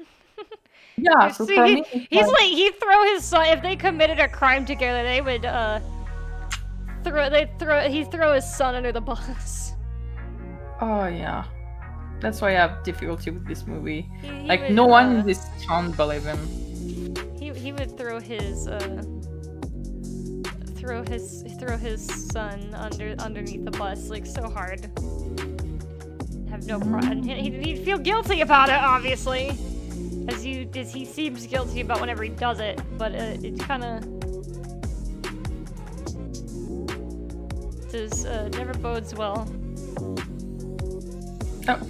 Yeah, so for me, he'd throw his son if they committed a crime together. They would he'd throw his son under the bus. Oh yeah. That's why I have difficulty with this movie. No one in this town believe him. He would throw his son underneath the bus like so hard. Have no problem. He'd feel guilty about it, obviously, as he seems guilty about whenever he does it. But it kind of never bodes well. Oh.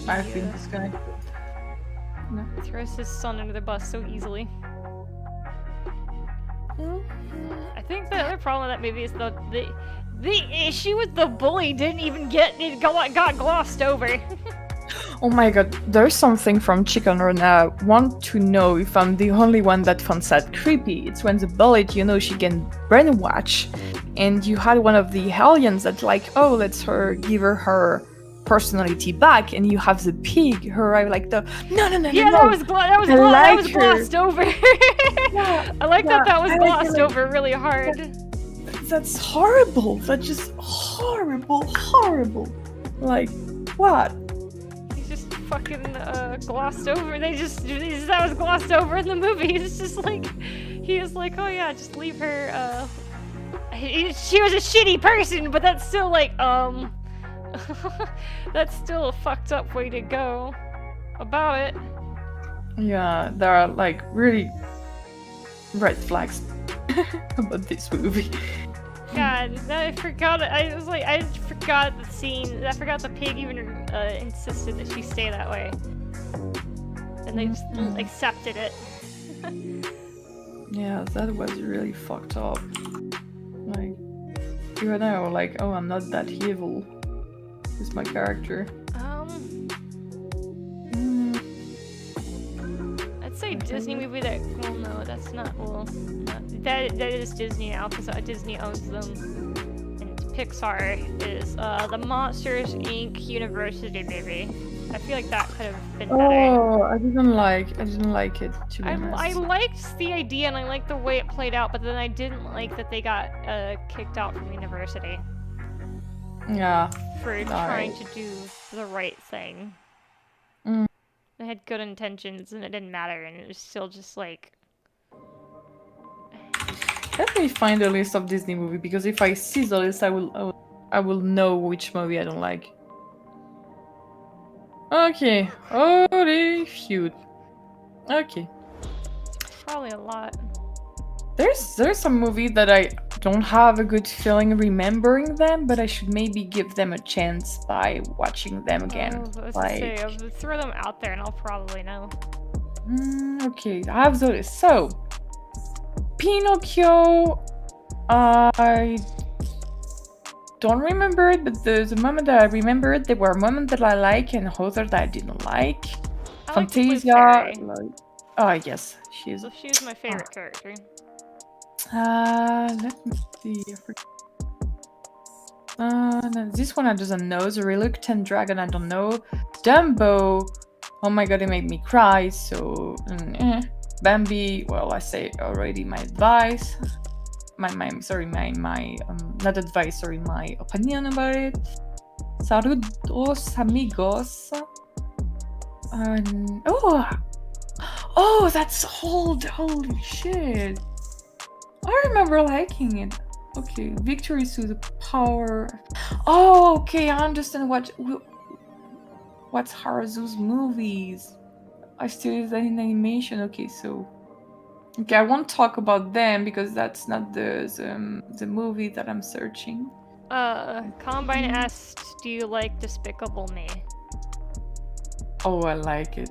I've been disconnected. No. Throws his son under the bus so easily. I think the other problem with that movie is the issue with the bully got glossed over. Oh my god, there's something from Chicken Run I want to know if I'm the only one that finds that creepy. It's when the bully, she can brainwash, and you had one of the aliens that oh, let's give her personality back, and you have the pig who arrive no. Yeah, that was glossed over. I like that was glossed over really hard. That's horrible. That's just horrible. What? He's just fucking glossed over. That was glossed over in the movie. It's just he was oh yeah, just leave her. She was a shitty person, but that's still that's still a fucked up way to go about it. Yeah, there are really red flags about this movie. God, I forgot. I forgot the scene. I forgot the pig even insisted that she stay that way, and they just accepted it. Yeah, that was really fucked up. You know, oh, I'm not that evil. Is my character. I'd say Disney movie that. Well, no, that's not. Well, that is Disney now because Disney owns them. And Pixar is the Monsters Inc. University movie. I feel like that could have been better. Oh, I didn't like it. To be honest, I liked the idea and I liked the way it played out, but then I didn't like that they got kicked out from university. Yeah. For trying to do the right thing. They had good intentions and it didn't matter, and it was still just Let me find a list of Disney movies, because if I see the list, I will know which movie I don't like. Okay. Holy feud. Okay. Probably a lot. There's some movie that I don't have a good feeling remembering them, but I should maybe give them a chance by watching them again. I'll throw them out there and I'll probably know. Okay, I have the list. So, Pinocchio, I don't remember it, but the moment that I remembered, there were moments that I like and others that I didn't like. I like the blue Fantasia. fairy. Oh yes, she's. So she was my favorite character. Let me see. No, this one I doesn't know. The Reluctant Dragon I don't know. Dumbo. Oh my god, it made me cry. So Bambi. Well, I say already my advice. My not advice. Sorry, my opinion about it. Saludos amigos. Oh, that's old. Holy shit. I remember liking it. Okay, victory through the power. Oh, okay, I understand what's Harazu's movies. I still use that in animation. Okay, so okay, I won't talk about them because that's not the movie that I'm searching. Combine asked, "Do you like Despicable Me?" Oh, I like it.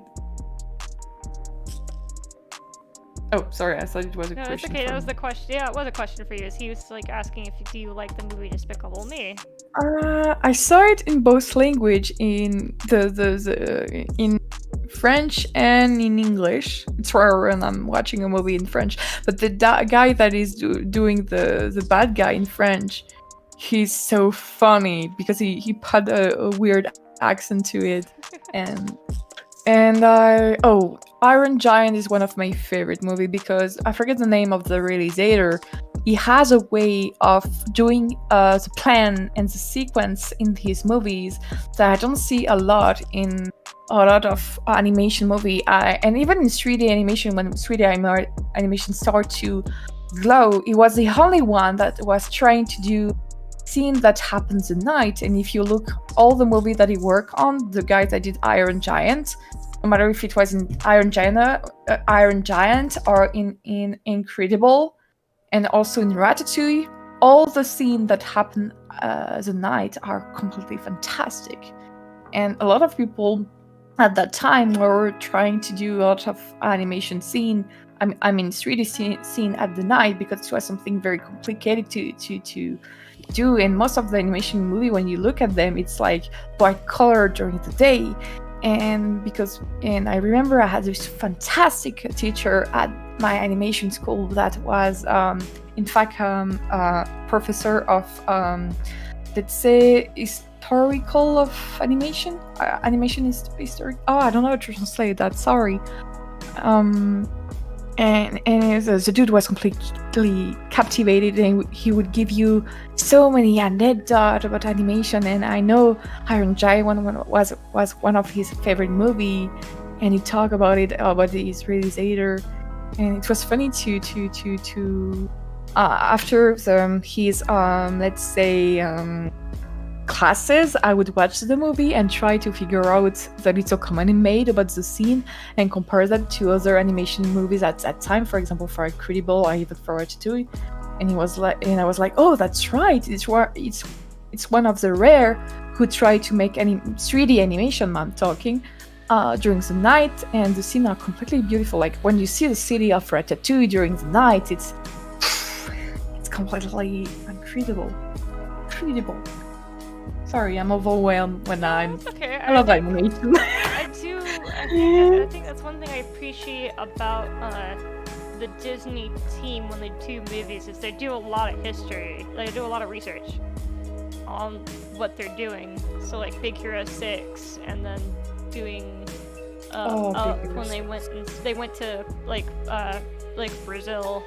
Oh, sorry, I thought it was a question. No, it's okay. That was the question. Yeah, it was a question for you. He was like asking if do you like the movie Despicable Me? I saw it in both language, in in French and in English. It's rare when I'm watching a movie in French. But the guy that is doing the bad guy in French, he's so funny because he put a weird accent to it, and Iron Giant is one of my favorite movies because I forget the name of the realizer. He has a way of doing the plan and the sequence in his movies that I don't see a lot in a lot of animation movie. And even in 3D animation, when 3D animation started to glow, he was the only one that was trying to do scene that happens at night. And if you look all the movie that he worked on, the guys that did Iron Giant, no matter if it was in Iron Giant or in Incredible, and also in Ratatouille, all the scenes that happen at night are completely fantastic. And a lot of people at that time were trying to do a lot of animation scene. I mean 3D scene at the night because it was something very complicated to do. And most of the animation movie, when you look at them, it's like bright color during the day. And I remember I had this fantastic teacher at my animation school that was in fact a professor of let's say historical of animation. Animation is historic. Oh, I don't know how to translate that, sorry. And the dude was completely captivated, and he would give you so many anecdotes about animation. And I know Iron Giant was one of his favorite movie, and he talked about it about his realizer, and it was funny to after his let's say classes, I would watch the movie and try to figure out the little comment he made about the scene and compare that to other animation movies at that time, for example, for Incredible or even for Ratatouille. And I was like, oh, that's right. It's one of the rare who try to make any 3D animation. I'm talking during the night, and the scenes are completely beautiful. Like when you see the city of Ratatouille during the night, it's completely incredible. Sorry, I'm overwhelmed when I'm. It's okay. I love animation. I think that's one thing I appreciate about the Disney team when they do movies is they do a lot of history. They do a lot of research on what they're doing. So like Big Hero 6, and then doing when they went to like Brazil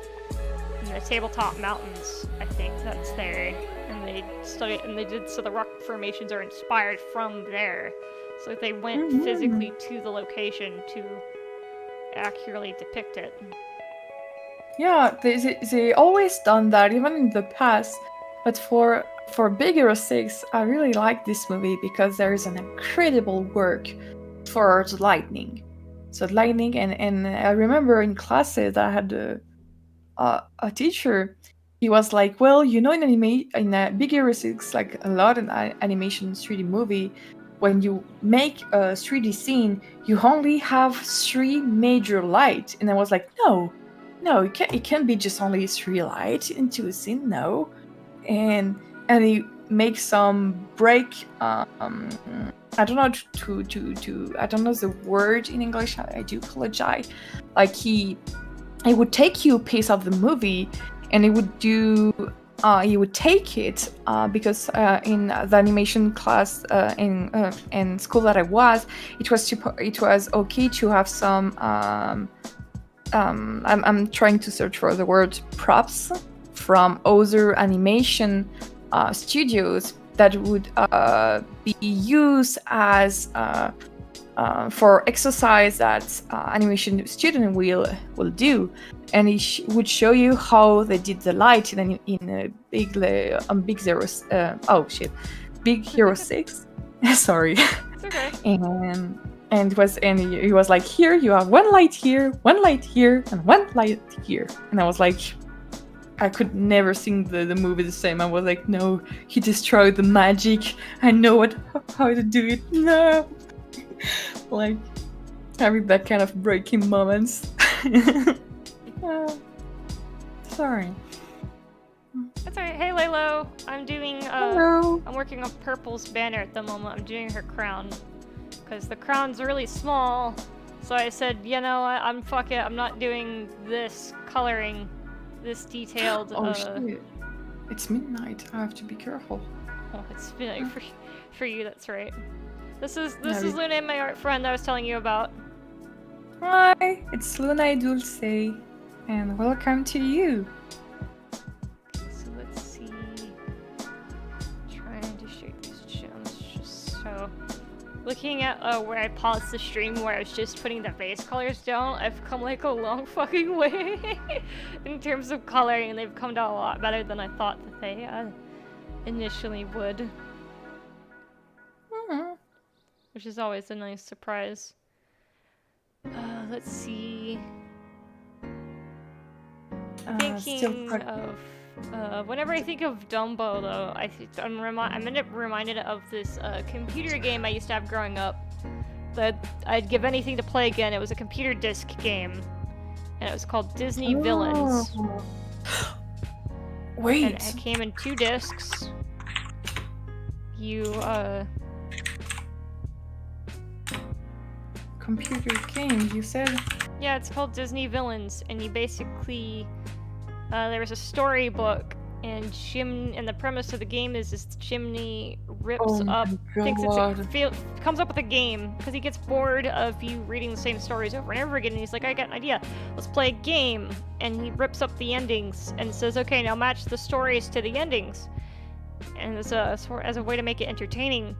and the Tabletop Mountains. I think that's there. And they studied, and they did, so the rock formations are inspired from there. So they went physically to the location to accurately depict it. Yeah, they always done that, even in the past. But for Big Hero 6, I really like this movie because there is an incredible work for the lightning. So lightning, and I remember in classes I had a teacher. He was like, well, you know, in Big Hero 6, like a lot in animation 3D movie, when you make a 3D scene, you only have 3 major lights. And I was like, no, it can't be just only 3 lights into a scene, no. And he makes some break I don't know to I don't know the word in English. I do apologize. Like he would take you a piece of the movie, and he would take it because in the animation class in school that I was, it was okay to have some. I'm trying to search for the word props from other animation studios that would be used as for exercise that animation student will do, and it would show you how they did the light in a Big Hero 6. Sorry. It's okay. And he was like, here you have one light here, and one light here, and I was like, I could never sing the movie the same. I was like, no, he destroyed the magic. I know how to do it. No. Like, having that kind of breaking moments. Sorry. That's alright. Hey, Lalo. I'm doing, Hello. I'm working on Purple's banner at the moment. I'm doing her crown. Because the crown's really small. So I said, you know, fuck it. I'm not doing this coloring, this detailed, shit. It's midnight. I have to be careful. Oh, it's midnight for you, that's right. This is Luna, my art friend I was telling you about. Hi, it's Luna Dulce, and welcome to you. Okay, so let's see. Trying to shoot these gems just so. Looking at where I paused the stream, where I was just putting the base colors down, I've come like a long fucking way in terms of coloring, and they've come down a lot better than I thought that they initially would. Which is always a nice surprise. Let's see. Thinking of whenever I think of Dumbo, though, I'm reminded of this computer game I used to have growing up that I'd give anything to play again. It was a computer disc game, and it was called Disney Villains. Wait. And it came in 2 discs. Computer game, you said? Yeah, it's called Disney Villains, and you basically there was a storybook, and the premise of the game is this chimney rips up, comes up with a game because he gets bored of you reading the same stories over and over again, and he's like, I got an idea, let's play a game, and he rips up the endings and says, okay, now match the stories to the endings, and as a way to make it entertaining,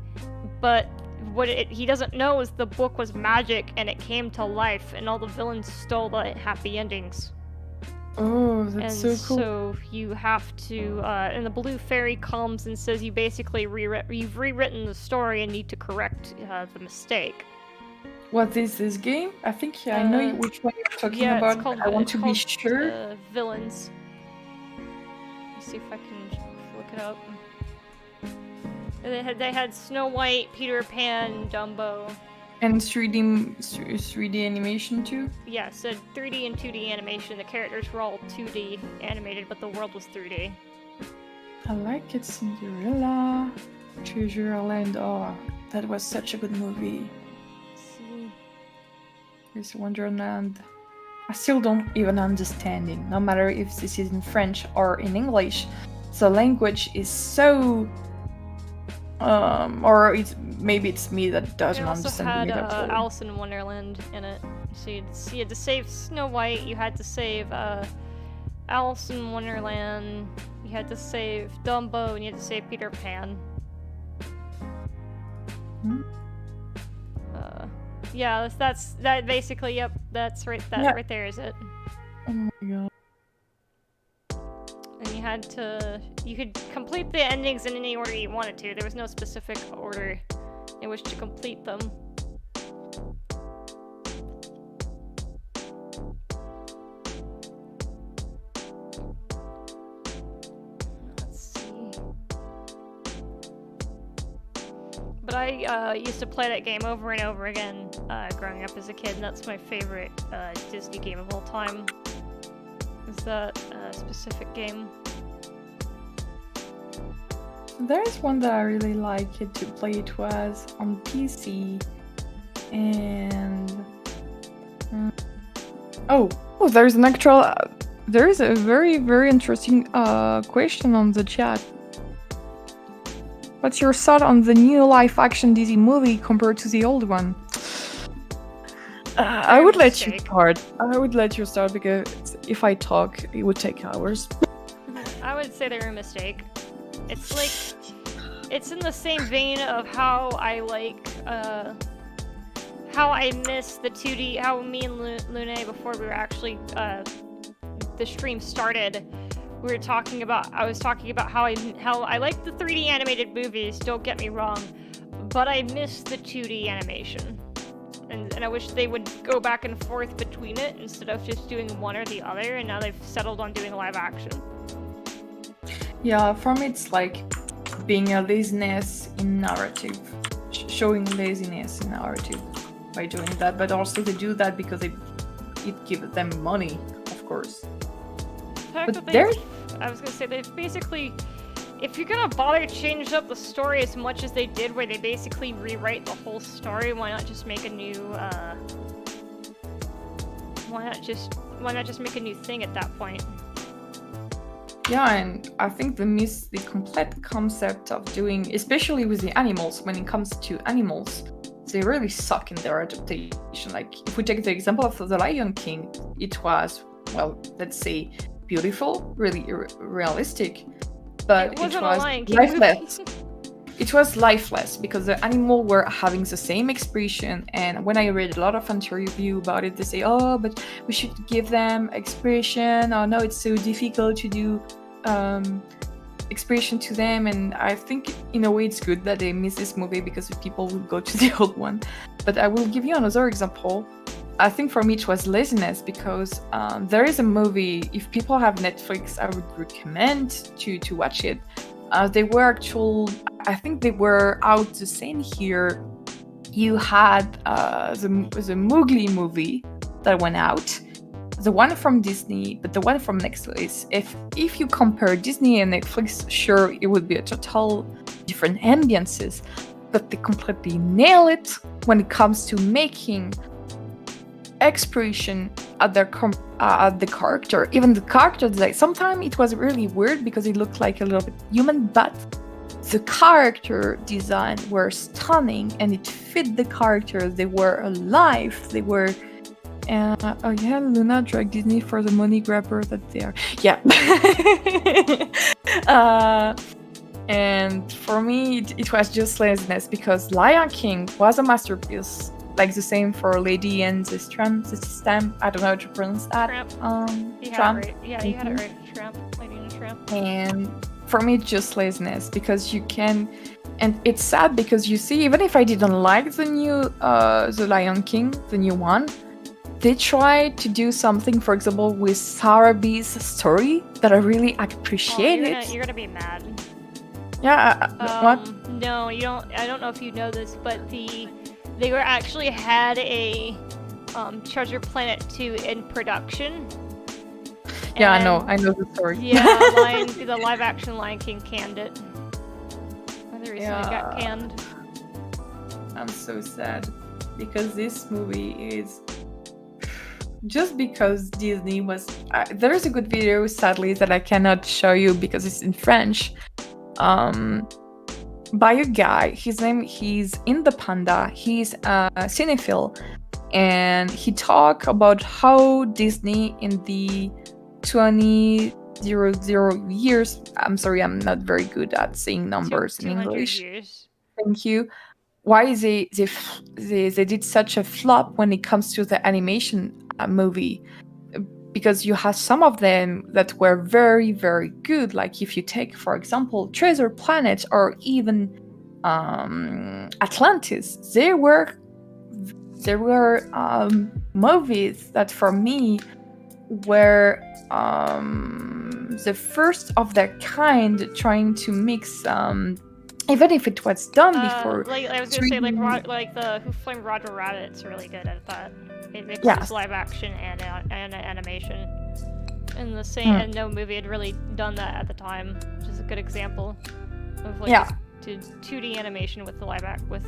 but what he doesn't know is the book was magic and it came to life, and all the villains stole the happy endings. Oh, that's so cool. So you have to, and the blue fairy comes and says you've rewritten the story and need to correct the mistake. What is this game? I think I know which one you're talking about. It's called, I want to be sure. Villains. Let's see if I can look it up. They had Snow White, Peter Pan, Dumbo. And 3D animation too? Yeah, so 3D and 2D animation. The characters were all 2D animated, but the world was 3D. I like it, Cinderella, Treasure Island. Oh, that was such a good movie. See. There's Wonderland. I still don't even understand it, no matter if this is in French or in English. The language is so... or maybe it's me that doesn't understand it. It also had Alice in Wonderland in it. So you had to save Snow White, you had to save Alice in Wonderland, you had to save Dumbo, and you had to save Peter Pan. Yeah, that basically, yep, that's right, right there is it. Oh my god. And you could complete the endings in any order you wanted to. There was no specific order in which to complete them. Let's see. But I used to play that game over and over again growing up as a kid, and that's my favorite Disney game of all time. Is that specific game. There's one that I really like it to play. It was on PC, and there's an actual. There is a very interesting question on the chat. What's your thought on the new live-action Disney movie compared to the old one? I would let you start. I would let you start because if I talk, it would take hours. I would say they're a mistake. It's like, it's in the same vein of how I like, how I miss the 2D, how me and Lune, before we were actually, the stream started, we were talking about, I was talking about how I like the 3D animated movies, don't get me wrong, but I miss the 2D animation. And I wish they would go back and forth between it instead of just doing one or the other, and now they've settled on doing live action. Yeah, for me it's like being a laziness in narrative, showing laziness in narrative by doing that, but also they do that because it gives them money, of course. But I was gonna say, they've basically, if you're gonna bother to change up the story as much as they did, where they basically rewrite the whole story, why not just make a new, why not just make a new thing at that point? Yeah, and I think they miss the complete concept of doing, especially with the animals, when it comes to animals, they really suck in their adaptation. Like, if we take the example of The Lion King, it was, well, let's say, beautiful, really realistic, but it was lifeless. It was lifeless because the animals were having the same expression, and when I read a lot of interview about it, they say, oh, but we should give them expression, or no, it's so difficult to do expression to them, and I think in a way it's good that they miss this movie because people will go to the old one. But I will give you another example. I think for me it was laziness because there is a movie, if people have Netflix, I would recommend to watch it. They were I think they were out the same year. You had the Mowgli movie that went out, the one from Disney, but the one from Netflix. If you compare Disney and Netflix, sure, it would be a total different ambiances, but they completely nail it when it comes to making expression at the character. Even the character design, sometimes it was really weird because it looked like a little bit human, but the character design were stunning and it fit the characters. They were alive. They were oh yeah, Luna dragged Disney for the money grabber that they are. Yeah. And for me it was just laziness because Lion King was a masterpiece. Like the same for Lady and the Tramp. I don't know how to pronounce that. Tramp. Yeah, you had it right. Tramp. Lady and the Tramp. And for me, it's just laziness because you can, and it's sad because you see, even if I didn't like the new, the Lion King, the new one, they tried to do something, for example, with Sarabi's story that I really appreciated. You're gonna be mad. Yeah. What? No, you don't. I don't know if you know this, but they were actually had a Treasure Planet 2 in production. Yeah, I know the story. Yeah, the live-action Lion King canned it. The reason it got canned. I'm so sad because this movie is just because Disney was. There is a good video, sadly, that I cannot show you because it's in French. By a guy, he's in the Panda. He's a cinephile, and he talked about how Disney in the 2000 years. I'm sorry, I'm not very good at saying numbers in English. Years. Thank you. Why they did such a flop when it comes to the animation movie? Because you have some of them that were very, very good. Like if you take, for example, Treasure Planet or even Atlantis, there were movies that for me were the first of their kind, trying to mix. Even if it was done before. Like I was gonna say, like the Who Framed Roger Rabbit's really good at that. It mixes live action and animation. And the same, and no movie had really done that at the time, which is a good example. of like Yeah. to 2D animation with the live actors.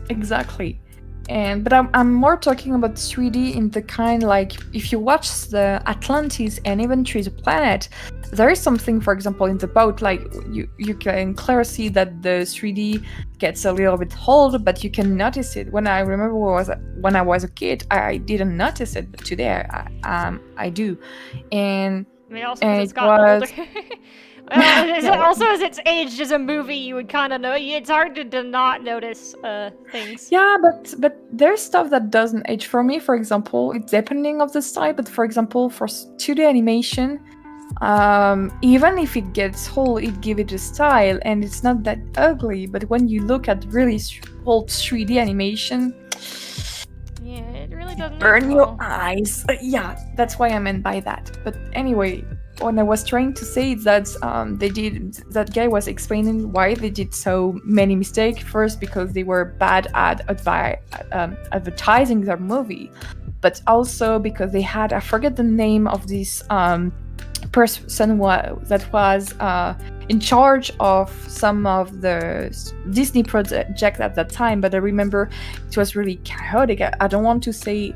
Exactly. But I'm more talking about 3D in the kind like if you watch the Atlantis and even Treasure Planet, there is something, for example, in the boat, like you can clearly see that the 3D gets a little bit old, but you can notice it. When I remember when I was a kid, I didn't notice it, but today I do. And I mean, also because it's gotten older. Also, as it's aged as a movie, you would kind of know. It's hard to not notice things. Yeah, but there's stuff that doesn't age for me. For example, it's depending of the style. But for example, for 2D animation, even if it gets old, it give it a style, and it's not that ugly. But when you look at really old 3D animation, yeah, it really doesn't burn your eyes. Yeah, that's why I meant by that. But anyway, what I was trying to say is that that guy was explaining why they did so many mistakes. First, because they were bad at advertising their movie, but also because they had, I forget the name of this person that was in charge of some of the Disney projects at that time. But I remember it was really chaotic. I don't want to say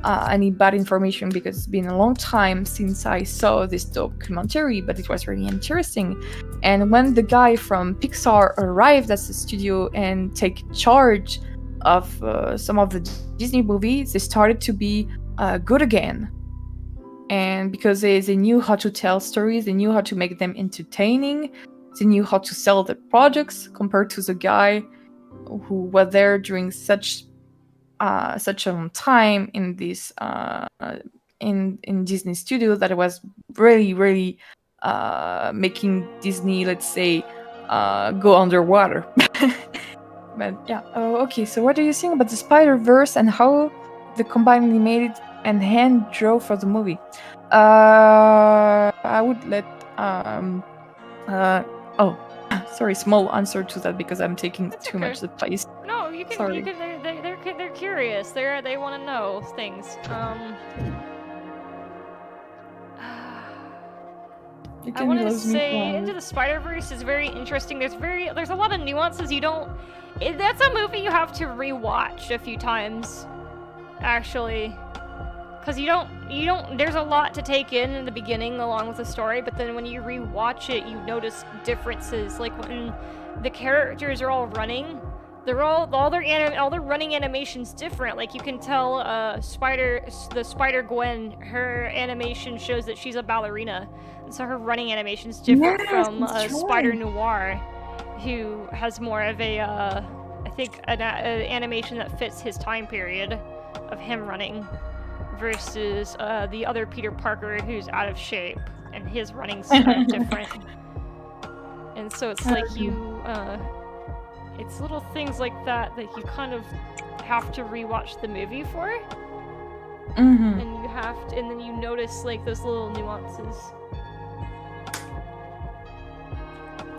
any bad information because it's been a long time since I saw this documentary, but it was really interesting. And when the guy from Pixar arrived at the studio and take charge of some of the Disney movies, they started to be good again. And because they knew how to tell stories, they knew how to make them entertaining, they knew how to sell the projects compared to the guy who was there during such a long time in this in Disney studio that it was really making Disney, let's say, go underwater. But yeah, okay. So what do you think about the Spider-Verse and how the combined animated and hand draw for the movie? I would let sorry, Smol answer to that because I'm taking too much the place. No, you can. Sorry. You can. They're curious. They want to know things. I wanted to say Into the Spider-Verse is very interesting. There's a lot of nuances you don't. That's a movie you have to rewatch a few times, actually, because you don't. There's a lot to take in the beginning along with the story, but then when you rewatch it, you notice differences. Like when the characters are all running. All their running animations different. Like you can tell the Spider-Gwen, her animation shows that she's a ballerina, and so her running animation's different from Spider-Noir, who has more of a I think an animation that fits his time period of him running, versus the other Peter Parker who's out of shape and his running's different. And so it's like it's little things like that you kind of have to rewatch the movie for. Mm-hmm. And then you notice like those little nuances.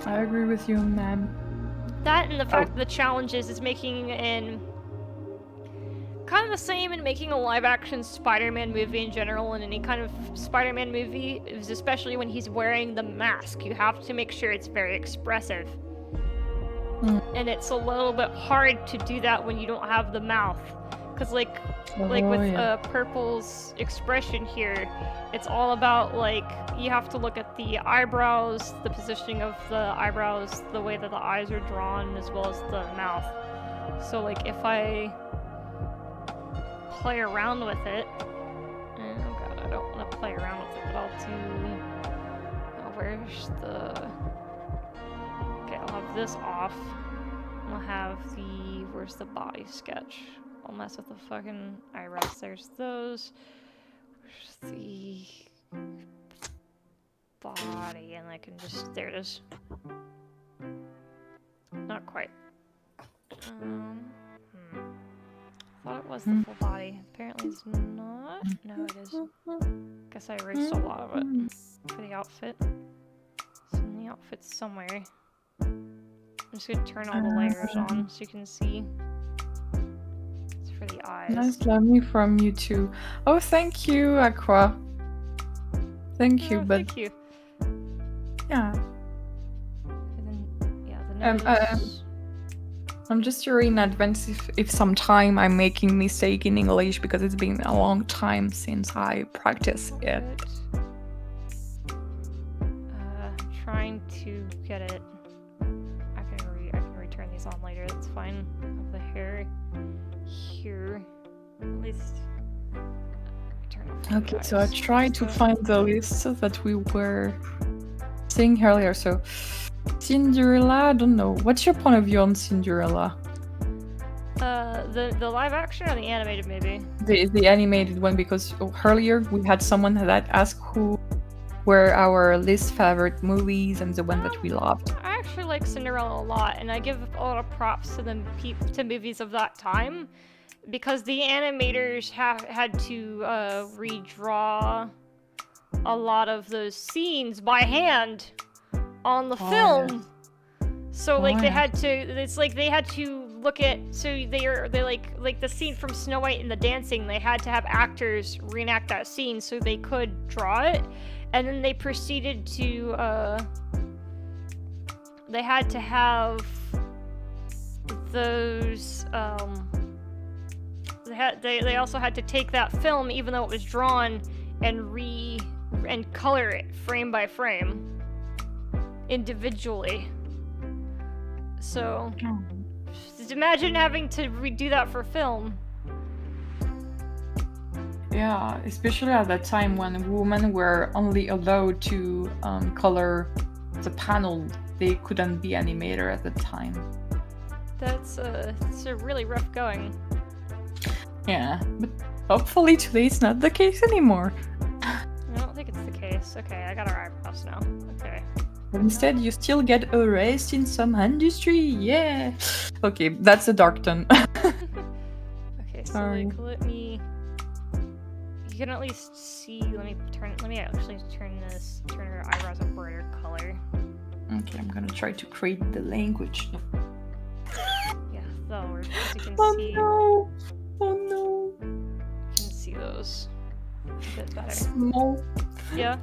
I agree with you, ma'am. That and the fact that the challenge is making kind of the same in making a live-action Spider-Man movie in general, and any kind of Spider-Man movie, is especially when he's wearing the mask. You have to make sure it's very expressive. And it's a little bit hard to do that when you don't have the mouth, because with Purple's expression here, it's all about like you have to look at the eyebrows, the positioning of the eyebrows, the way that the eyes are drawn, as well as the mouth. So like if I play around with it, oh god, I don't want to play around with it, but I'll do. Where's the? Okay, I'll have this off. I'll have where's the body sketch? I'll mess with the fucking eyebrows. There's those. Where's the body? And I can just, there it is. Not quite. Thought it was the full body. Apparently it's not. No, it is. Guess I erased a lot of it for the outfit. It's in the outfit somewhere. I'm just gonna turn all the layers on so you can see. It's for the eyes. Nice learning from you too. Oh, thank you, Aqua. Thank you, but thank you. Yeah. I'm just sorry in advance if sometime I'm making mistake in English because it's been a long time since I practiced it. Trying to get it. I can return these on later. That's fine. I have the hair here. At least. Okay, so I tried to find the list that we were seeing earlier. So Cinderella, I don't know. What's your point of view on Cinderella? The live action or the animated maybe? The animated one, because earlier we had someone that asked who were our least favorite movies and the one that we loved. I actually like Cinderella a lot, and I give a lot of props to to movies of that time, because the animators had to redraw a lot of those scenes by hand on the film. Yeah. So like they had to. It's like they had to look at. So they like the scene from Snow White and the dancing. They had to have actors reenact that scene so they could draw it. And then they proceeded to, they had to have those, they also had to take that film, even though it was drawn, and color it frame by frame, individually. So, just imagine having to redo that for film. Yeah, especially at that time when women were only allowed to color the panel. They couldn't be animator at the time. That's a really rough going. Yeah, but hopefully today it's not the case anymore. I don't think it's the case. Okay, I got our eyebrows now. Okay. But instead, you still get a raise in some industry. Yeah. Okay, that's a dark tone. Okay, so like, let me. You can at least see. Let me actually turn her eyebrows a brighter color. Okay, I'm gonna try to create the language. Yeah, that'll work. You can see. No! Oh no! You can see those a bit better. Smol. Yeah.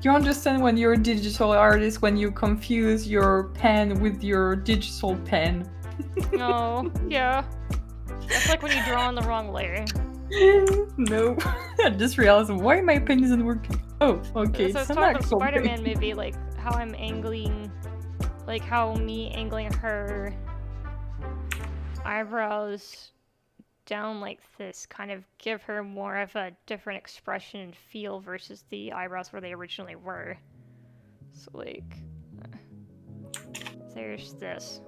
You understand when you're a digital artist when you confuse your pen with your digital pen. Oh, yeah. That's like when you draw on the wrong layer. No, I just realized why my pen isn't working. Oh, okay. So it's talking about the Spider-Man movie, like how I'm angling, like how me angling her eyebrows down like this kind of give her more of a different expression and feel versus the eyebrows where they originally were. So like, there's this.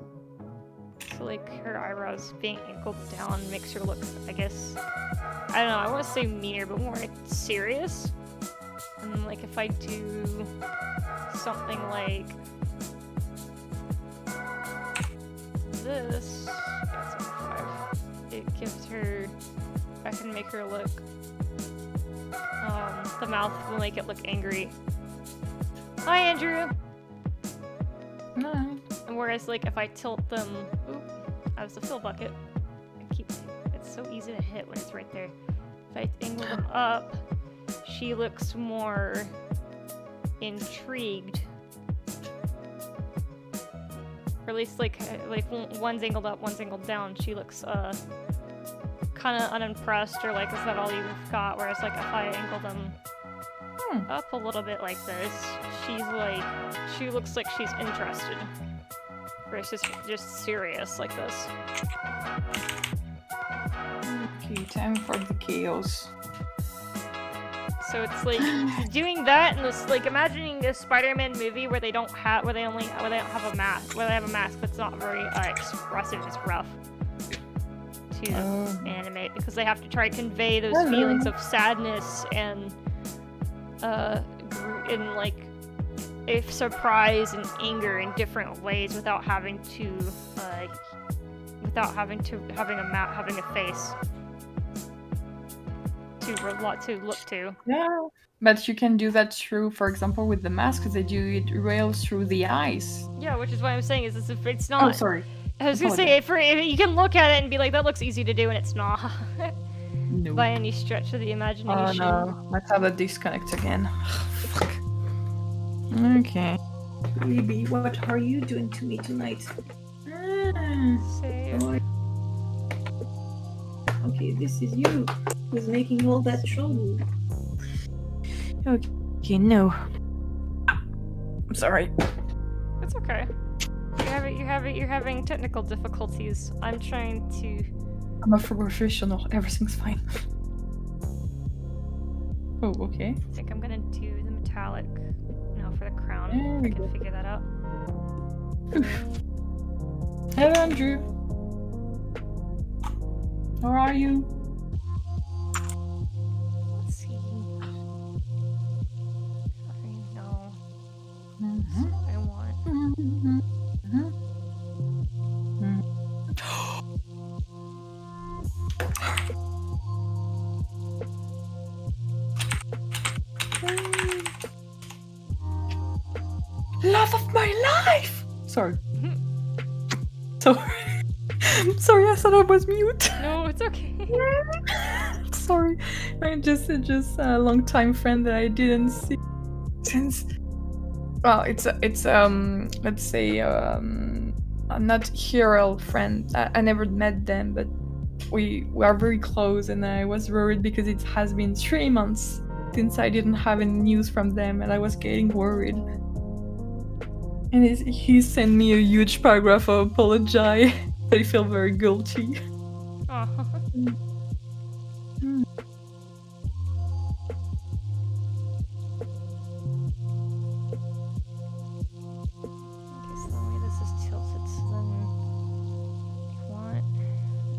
So like her eyebrows being angled down makes her look, I guess, I don't know, I want to say meaner, but more serious. And like if I do something like this, it gives her, I can make her look, the mouth will make it look angry. Hi, Andrew! No. And whereas like if I tilt them, as the fill bucket, it's so easy to hit when it's right there. If I angle them up, she looks more intrigued. Or at least like one's angled up, one's angled down. She looks kind of unimpressed, or like, is that all you've got? Whereas like if I angle them up a little bit like this, she looks like she's interested. Versus just serious like this. Okay, time for the chaos. So it's like doing that, and this like imagining a Spider-Man movie where they don't have a mask, where they have a mask that's not very expressive, it's rough to animate because they have to try to convey those feelings of sadness and like surprise and anger in different ways without having having a face to look to. Yeah, but you can do that through, for example, with the mask, they do it real through the eyes. Yeah, which is what I'm saying is if it's not. Oh, sorry. I was gonna say if you can look at it and be like, that looks easy to do, and it's not. No. By any stretch of the imagination. Oh no, let's have a disconnect again. Fuck. Okay. Baby, what are you doing to me tonight? Save. Oh, okay, this is you who's making all that trouble. Okay, no. I'm sorry. It's okay. You're having technical difficulties. I'm trying to. I'm a professional. Everything's fine. Oh, okay. I think I'm gonna do the metallic. No, for the crown. There I we can go. figure that out. Hello, Andrew. How are you? Let's see. No. Mm-hmm. That's what I want. Mm-hmm. Mm-hmm. Love of my life! Sorry. Sorry. Sorry, I thought I was mute. No, it's okay. Sorry. I'm just a long time friend that I didn't see since. Well, it's let's say a not hero friend. I never met them, but we are very close, and I was worried because it has been 3 months since I didn't have any news from them, and I was getting worried. And he sent me a huge paragraph of apology. I feel very guilty. Oh. Okay, so the way this is tilted, so then I want the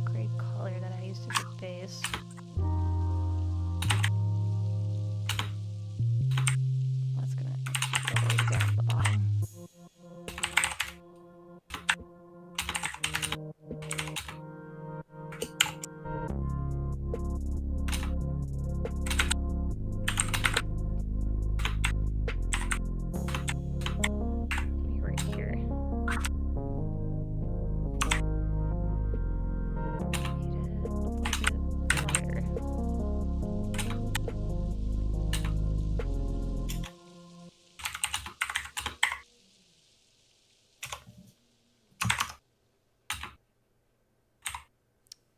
gray color that I used as a base. That's gonna actually go way down at the bottom. Maybe right here. Need it a little bit lighter.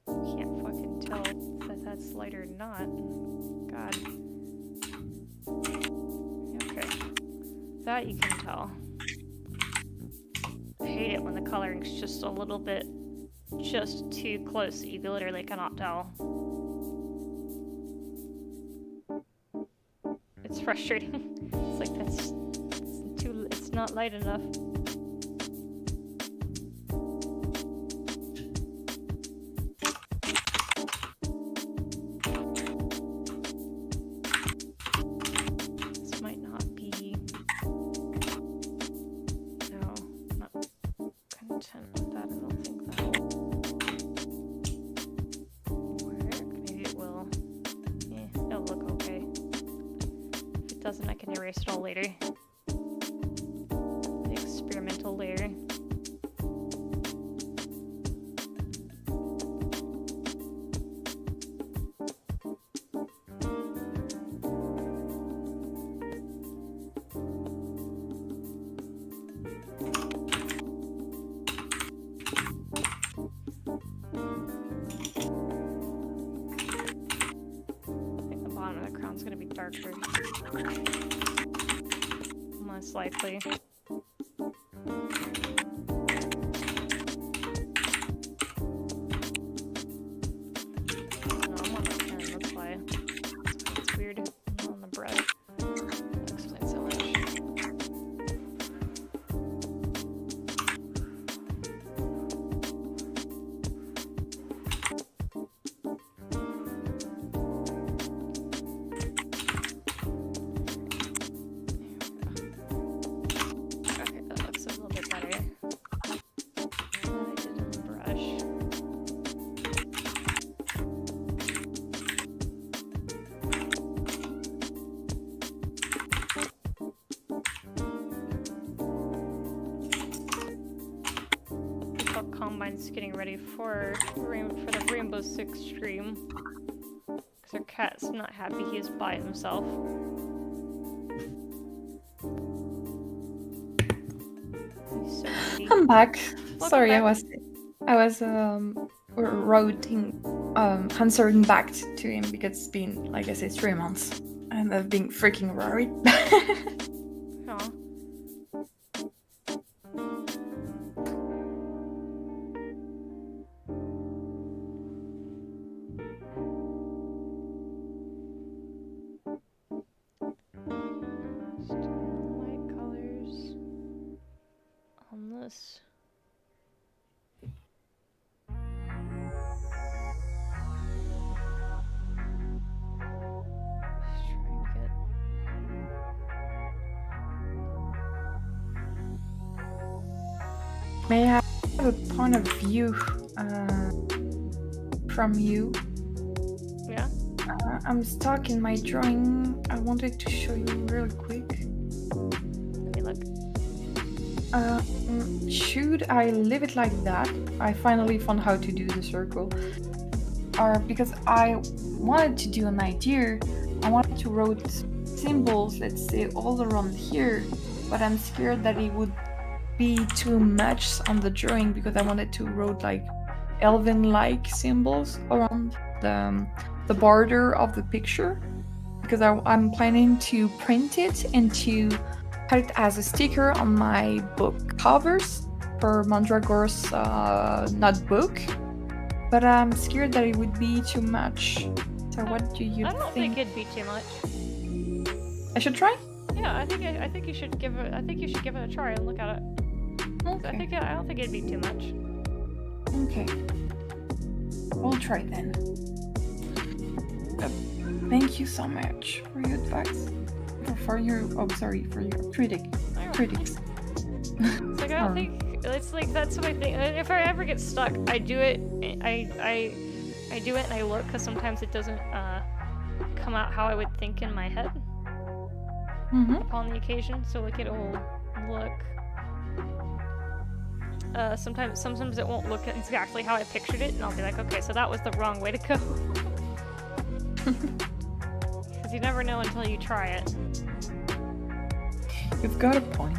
Can't fucking tell that that's lighter or not. God. Okay. That you can tell. I hate it when the coloring's just a little bit just too close that you literally cannot tell. It's frustrating. It's like it's not light enough. This might not be. No, not content with that. I don't think that'll work. Maybe it will. Yeah, it'll look okay. If it doesn't, I can erase it all later. The experimental layer. I think the bottom of the crown's gonna be darker. Most likely. No, I'm on the pen, that's why. It's weird. I'm on the brush. That explains so much. Okay, that looks a little bit better than I did on the brush. While Combine's getting ready for the Rainbow Six stream. Because our cat's not happy he is by himself. Lucky. I'm back. Welcome Sorry, back. I was answering back to him because it's been, like I said, 3 months, and I've been freaking worried. Aw. Light colors on this. Just trying to get. May I have a point of view from you? Yeah. I'm stuck in my drawing. I wanted to show you real quick. Let me look. Should I leave it like that? I finally found how to do the circle. Or because I wanted to do an idea, I wanted to write symbols, let's say, all around here, but I'm scared that it would be too much on the drawing because I wanted to write like elven-like symbols around the border of the picture, because I'm planning to print it and to put it as a sticker on my book covers for Mandragore's notebook, but I'm scared that it would be too much. So what do you I don't think it'd be too much. I should try? Yeah, I think you should give it. I think you should give it a try and look at it. Okay. I don't think it'd be too much. Okay. We'll try then. Thank you so much for your advice. For your critics. It's like I don't think it's like that's what I think. If I ever get stuck, I do it. I do it and I look, because sometimes it doesn't come out how I would think in my head upon the occasion. So like it'll look. Sometimes it won't look exactly how I pictured it, and I'll be like, okay, so that was the wrong way to go. Because you never know until you try it. You've got a point.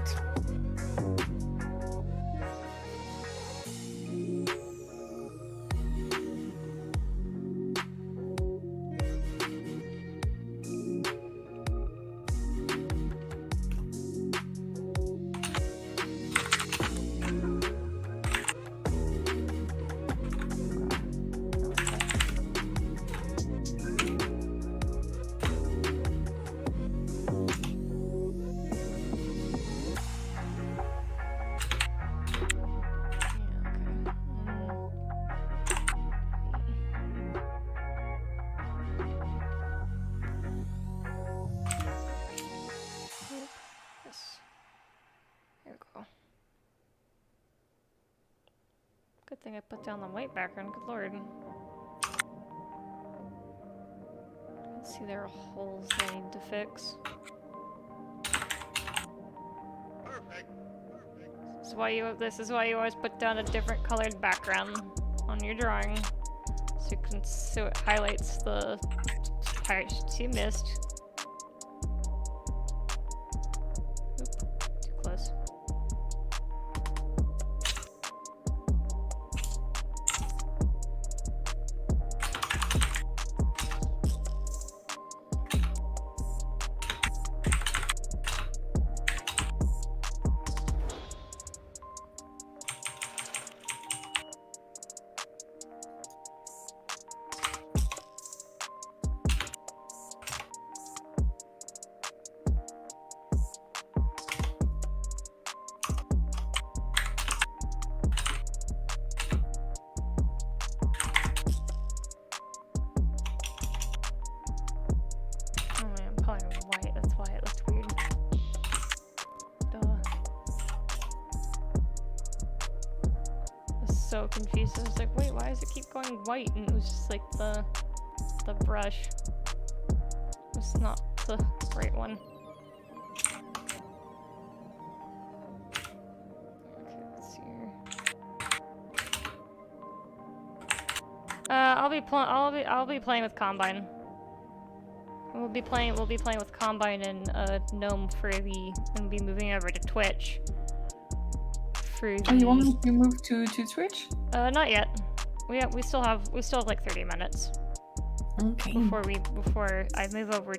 Good thing I put down the white background, good lord. Let's see, there are holes I need to fix. Perfect. This is why you always put down a different colored background on your drawing. So it highlights the parts you missed. Oop, too close. So confused. I was like, wait, why does it keep going white? And it was just like the brush was not the right one. Okay, let's see here. I'll be playing with Combine. We'll be playing with Combine and Gnome and be moving over to Twitch for the... Oh, you want me to move to Twitch? Not yet. We still have like 30 minutes. Okay. Before I move over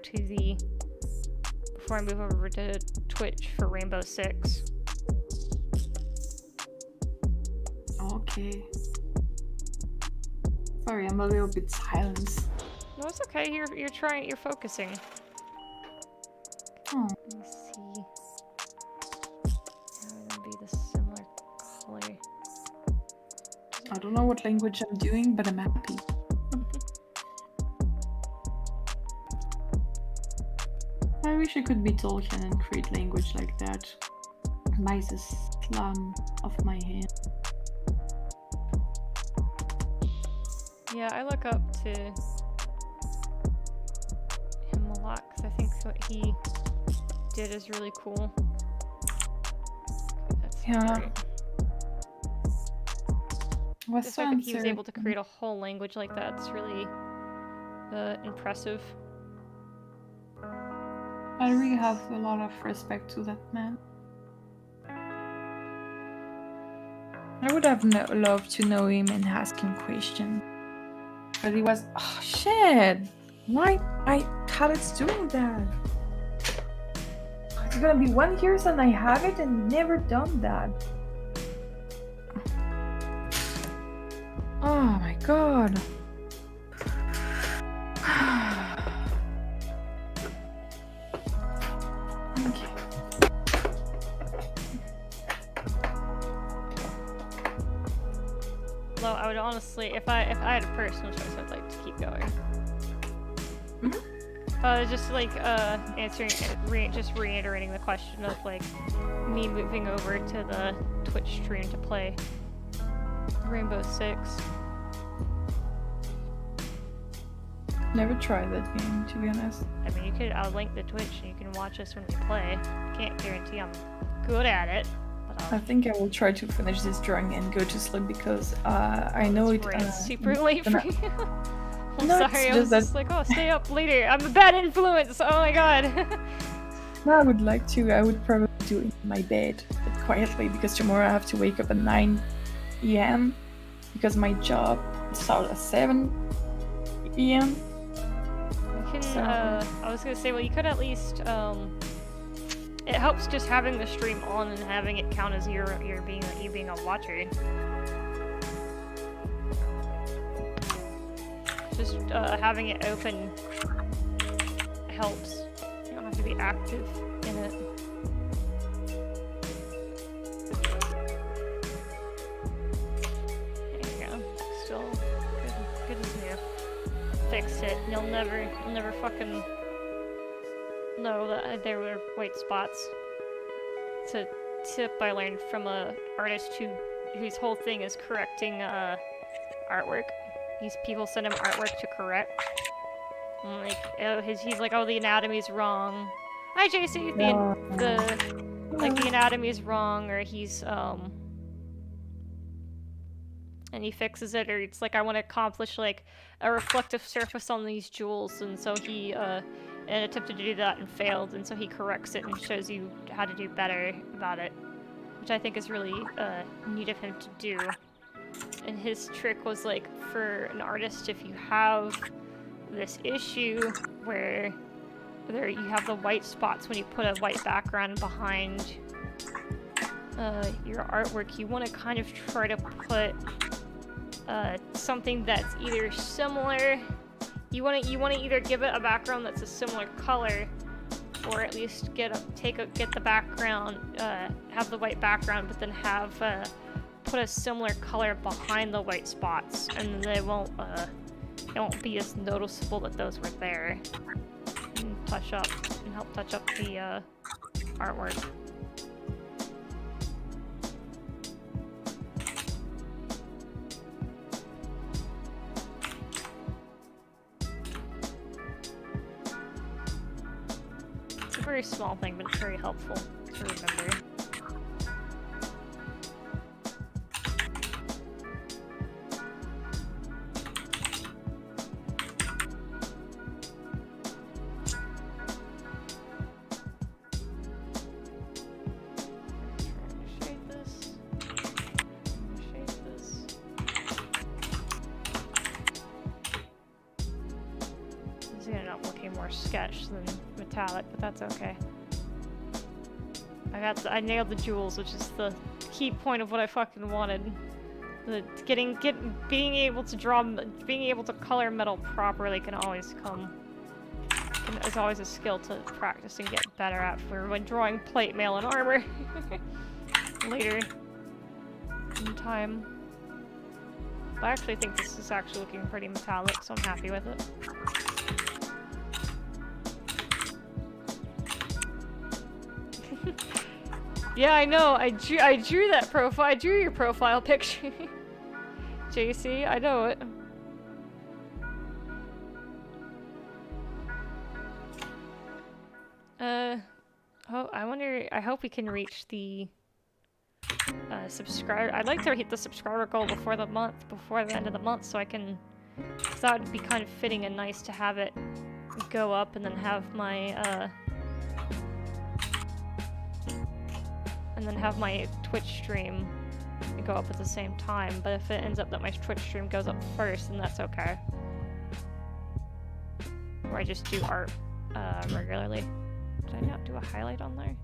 to Twitch for Rainbow Six. Okay. Sorry, I'm a little bit silent. No, it's okay. You're focusing. Oh. Let me see. How would it be the similar color? I don't know what language I'm doing, but I'm happy. I wish I could be Tolkien and create language like that. By the slam of my hand. Yeah, I look up to him a lot because I think what he did is really cool. That's Yeah. great. What's The fact that he was able to create a whole language like that, it's really impressive. I really have a lot of respect to that man. I would have loved to know him and ask him questions. But he was... Oh, shit! Why? How it's doing that? It's gonna be 1 year since I have it and never done that. Oh my god. Okay. Well, I would honestly, if I had a personal choice, I'd like to keep going. Just like answering, just reiterating the question of like me moving over to the Twitch stream to play Rainbow Six. Never tried that game, to be honest. I mean, I'll link the Twitch and you can watch us when we play. Can't guarantee I'm good at it, but I think I will try to finish this drawing and go to sleep because I know it's super late for you. I'm No, sorry, it's I was just just like, oh, stay up later. I'm a bad influence. Oh my god. No, I would like to. I would probably do it in my bed, but quietly, because tomorrow I have to wake up at 9 a.m. because my job starts at 7 a.m. You can, So- I was gonna say, well, you could at least, it helps just having the stream on and having it count as you being a watcher. Just having it open helps. You don't have to be active in it. There you go. Still good as new. Fixed it. You'll never fucking know that there were white spots. It's a tip I learned from a artist whose whole thing is correcting artwork. These people send him artwork to correct. And like, he's like, oh, the anatomy's wrong. Hi, JC. The anatomy's wrong, or he's and he fixes it, or it's like, I want to accomplish like a reflective surface on these jewels, and so he attempted to do that and failed, and so he corrects it and shows you how to do better about it, which I think is really neat of him to do. And his trick was like, for an artist, if you have this issue where you have the white spots when you put a white background behind your artwork, you want to kind of try to put something that's either similar. You want to either give it a background that's a similar color, or at least get the background, have the white background, but then have put a similar color behind the white spots, and then it won't be as noticeable that those were there. And help touch up the artwork. It's a very small thing, but it's very helpful to remember. sketch than metallic, but that's okay. I nailed the jewels, which is the key point of what I fucking wanted. Being able to color metal properly can always come. It's always a skill to practice and get better at for when drawing plate mail and armor later in time. But I actually think this is actually looking pretty metallic, so I'm happy with it. Yeah, I know. I drew that profile. I drew your profile picture. JC, I know it. Oh, I wonder. I hope we can reach the subscriber. I'd like to hit the subscriber goal before the end of the month, so I can. Cause that would be kind of fitting and nice to have it go up and then have my Twitch stream go up at the same time. But if it ends up that my Twitch stream goes up first, then that's okay. Or I just do art regularly. Did I not do a highlight on there?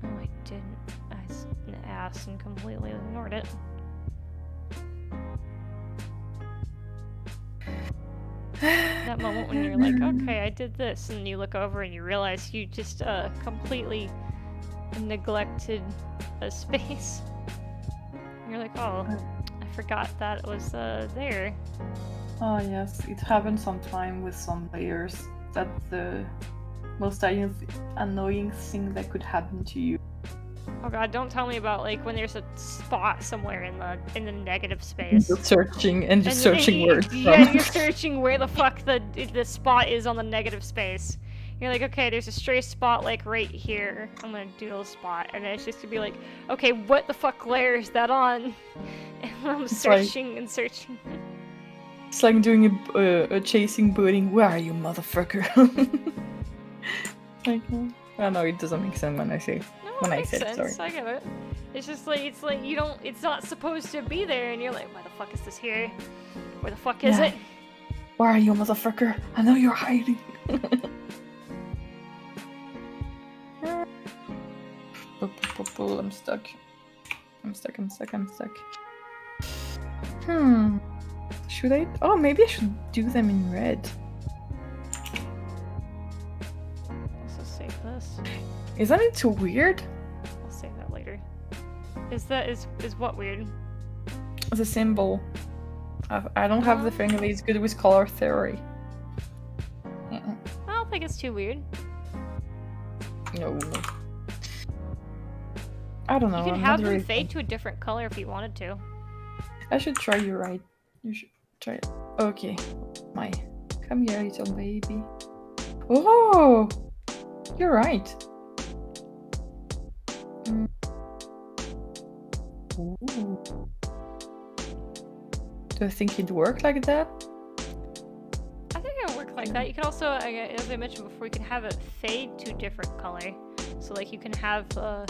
Oh, I didn't. I was an ass and completely ignored it. That moment when you're like, okay, I did this, and you look over and you realize you just completely neglected a space. You're like, oh, I forgot that was there. Oh yes, it happens sometimes with some layers. That's the most annoying thing that could happen to you. Oh god, don't tell me about like when there's a spot somewhere in the negative space. You're searching and just searching words. Yeah, you're searching where the fuck the spot is on the negative space. You're like, okay, there's a stray spot like right here. I'm gonna doodle a spot, and then it's just gonna be like, okay, what the fuck layer is that on? And I'm searching and searching. It's like doing a chasing pudding. Where are you, motherfucker? Like, I know it doesn't make sense when I say. No, when it I makes said sense. sorry. I get it. It's just like you don't. It's not supposed to be there, and you're like, why the fuck is this here? Where the fuck is it? Where are you, motherfucker? I know you're hiding. I'm stuck. I'm stuck. Should I? Oh, maybe I should do them in red. Let's just save this. Isn't it too weird? I'll save that later. Is what weird? The symbol. I don't have the thing that is good with color theory. I don't think it's too weird. No. I don't know. You can have them fade to a different color if you wanted to. I should try you right. You should try it. Okay. Come here, little baby. Oh! You're right. Ooh. Do I think it'd work like that? I think it'll work like that. You can also, as I mentioned before, you can have it fade to a different color. So like you can have the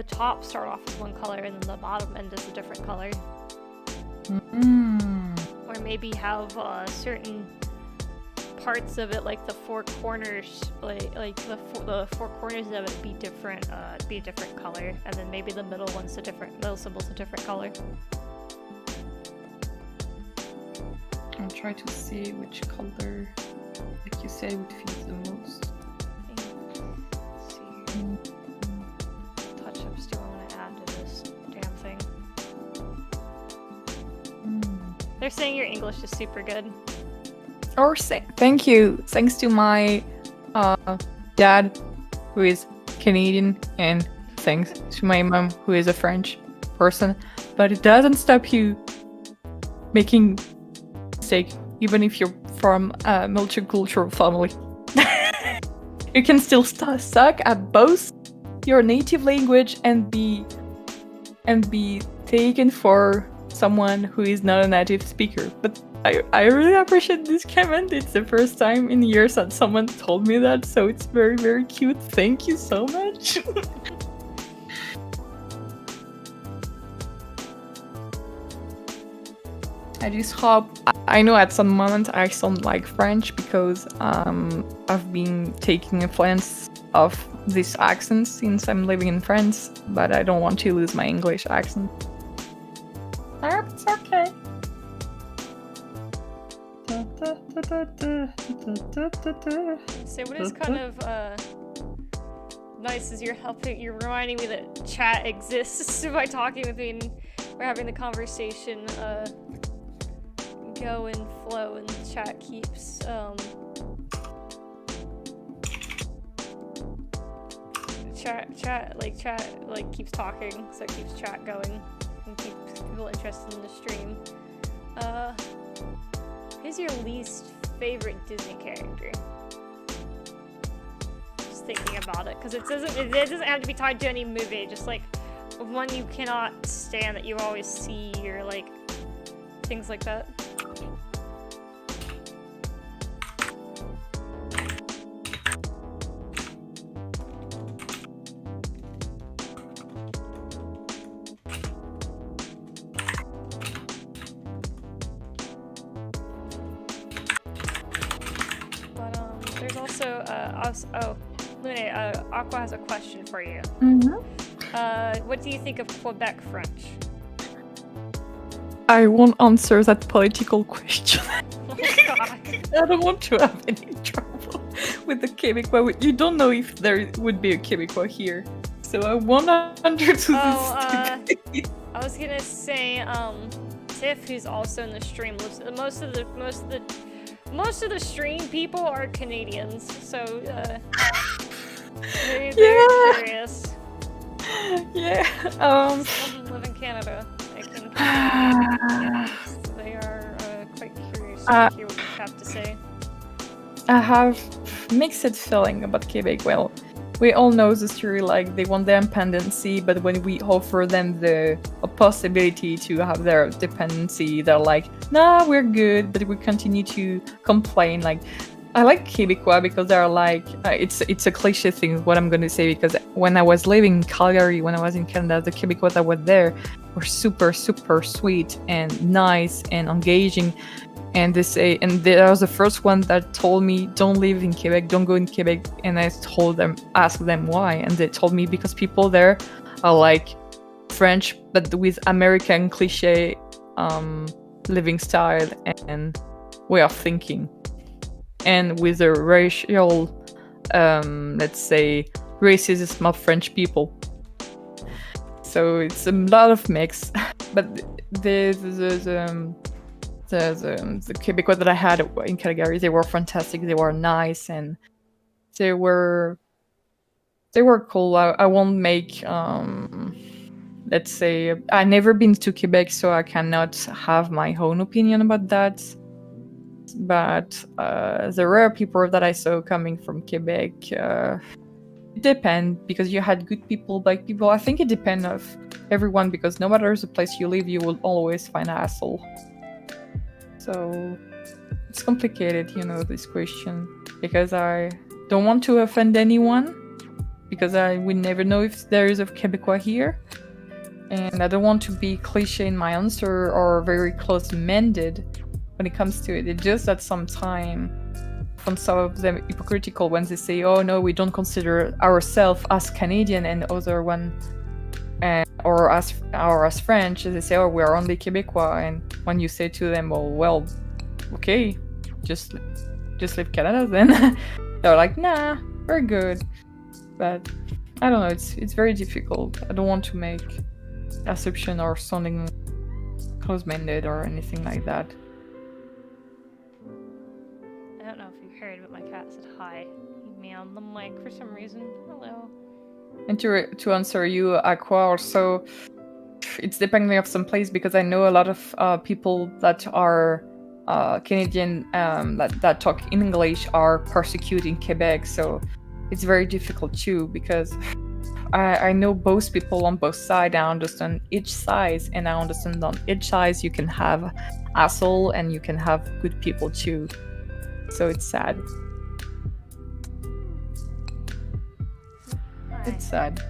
top start off with one color and then the bottom end is a different color. Or maybe have certain parts of it, like the four corners, like the four corners of it be different, be a different color, and then maybe the middle one's middle symbol's a different color. I'll try to see which color, like you said, would fit the most. Let's see here. Touch-ups do I want to add to this damn thing? They're saying your English is super good. Or thank you. Thanks to my dad, who is Canadian, and thanks to my mom, who is a French person. But it doesn't stop you making mistakes, even if you're from a multicultural family. You can still suck at both your native language and be taken for someone who is not a native speaker. But I really appreciate this comment. It's the first time in years that someone told me that, so it's very, very cute. Thank you so much. I just hope I know at some moment I sound like French because I've been taking influence of this accent since I'm living in France, but I don't want to lose my English accent. I hope it's okay. So what is kind of nice is you're reminding me that chat exists by talking with me and we're having the conversation go and flow and chat keeps chat keeps talking, so it keeps chat going and keeps people interested in the stream. Who's your least favorite Disney character? Just thinking about it, because it doesn't have to be tied to any movie. Just like one you cannot stand that you always see, or like things like that. Lune, Aqua has a question for you. What do you think of Quebec French? I won't answer that political question. Oh god. I don't want to have any trouble with the Quebecois. You don't know if there would be a Quebecois here. So I won't answer to this. I was gonna say, Tiff, who's also in the stream, most of the stream people are Canadians, so they're curious. Yeah. Some live in Canada. They are quite curious to hear what you have to say. I have mixed feeling about Quebec. Well, we all know the story, like they want their independency, but when we offer them the possibility to have their dependency, they're like, nah, we're good, but we continue to complain. Like, I like Quebecois because they're like, it's a cliche thing, what I'm going to say, because when I was living in Calgary, when I was in Canada, the Quebecois that were there were super, super sweet and nice and engaging. And they say, and they was the first one that told me, don't live in Quebec, don't go in Quebec. And I asked them why. And they told me because people there are like French, but with American cliche living style and way of thinking. And with a racial, let's say, racism of French people. So it's a lot of mix. But the Quebecois that I had in Calgary, they were fantastic. They were nice and they were cool. I won't make let's say, I've never been to Quebec, so I cannot have my own opinion about that. But the rare people that I saw coming from Quebec, it depends, because you had good people, bad people. I think it depends of everyone, because no matter the place you live, you will always find an asshole. So it's complicated, this question, because I don't want to offend anyone, because I will never know if there is a Quebecois here. And I don't want to be cliche in my answer or very close-minded when it comes to it. It's just that sometimes some of them hypocritical when they say, oh no, we don't consider ourselves as Canadian, and other one or as French, they say, oh, we are only Quebecois. And when you say to them, well, okay, just leave Canada then. They're like, nah, we're good. But I don't know, it's very difficult. I don't want to make assumption or sounding close-minded or anything like that. I don't know if you heard, but my cat said hi. He meowed the mic for some reason. Hello. And to answer you, Aqua, also, it's depending of some place, because I know a lot of people that are Canadian that talk English are persecuted in Quebec, so it's very difficult too, because I know both people on both sides. I understand each side, and I understand on each side you can have asshole and you can have good people too. So it's sad. It's sad.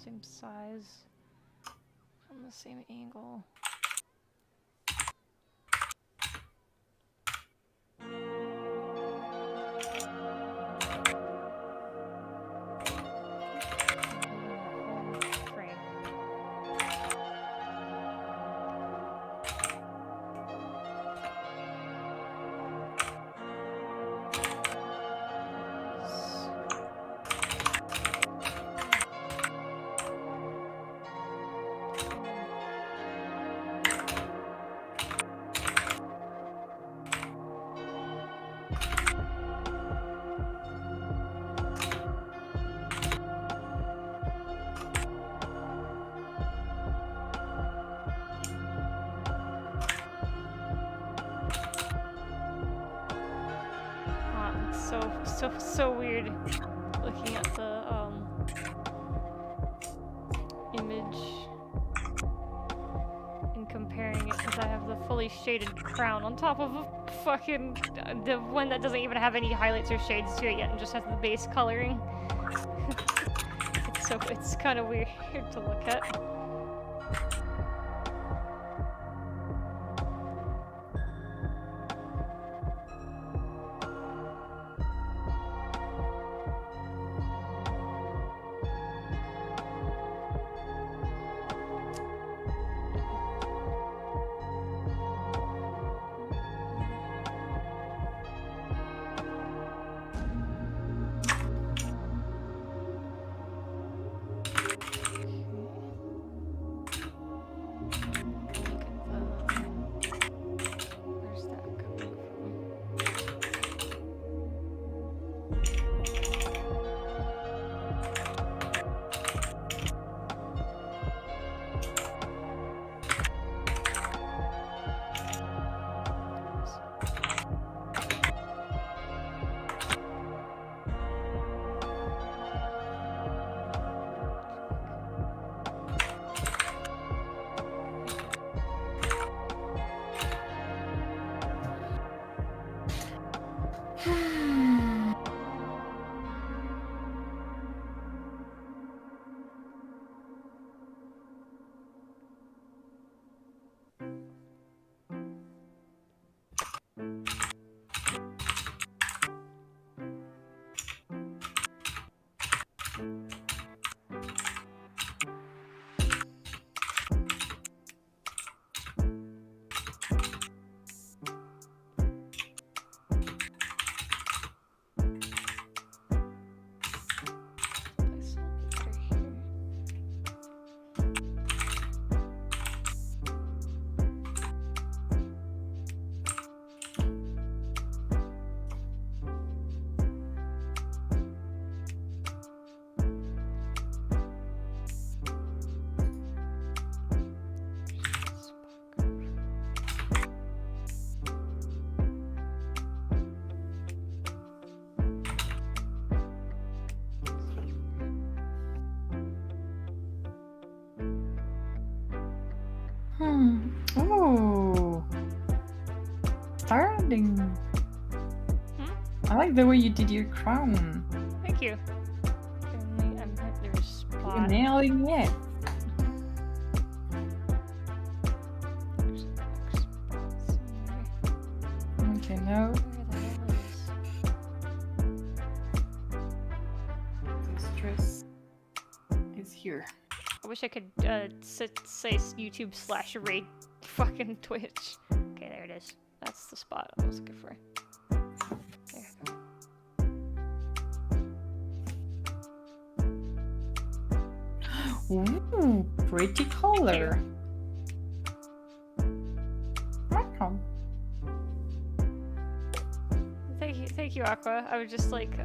same size, on the same angle. So weird looking at the image and comparing it because I have the fully shaded crown on top of a fucking the one that doesn't even have any highlights or shades to it yet and just has the base coloring. It's kind of weird to look at. Oh. Starting. I like the way you did your crown. Thank you. There's spot. You're nailing it. Okay, now. The stress is here. I wish I could say YouTube/raid fucking Twitch. Okay, there it is. That's the spot I was looking for. There. Ooh, pretty color. Welcome. Thank you, Aqua. I was just like,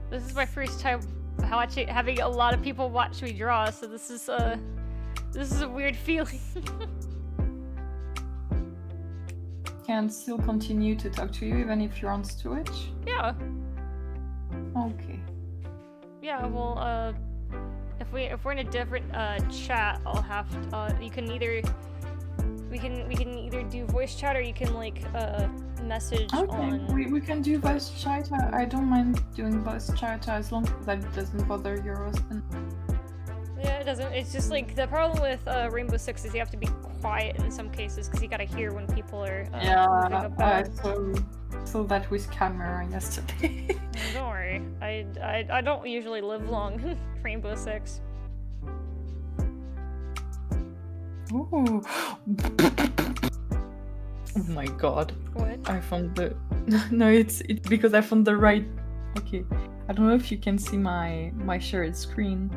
this is my first time having a lot of people watch me draw, so this is a weird feeling. Can still continue to talk to you even if you're on Twitch? Yeah. Okay. Yeah, well, if we're in a different chat, I'll have to, we can either do voice chat or you can like message on. We can do voice chat. I don't mind doing voice chat as long as that doesn't bother your husband. Yeah, it doesn't. It's just like the problem with Rainbow Six is you have to be quiet in some cases because you gotta hear when people are moving Yeah, about. saw that with camera yesterday. Don't worry, I don't usually live long in Rainbow Six. Ooh. Oh my god. What? I found the no, it's because I found the right. Okay, I don't know if you can see my shared screen.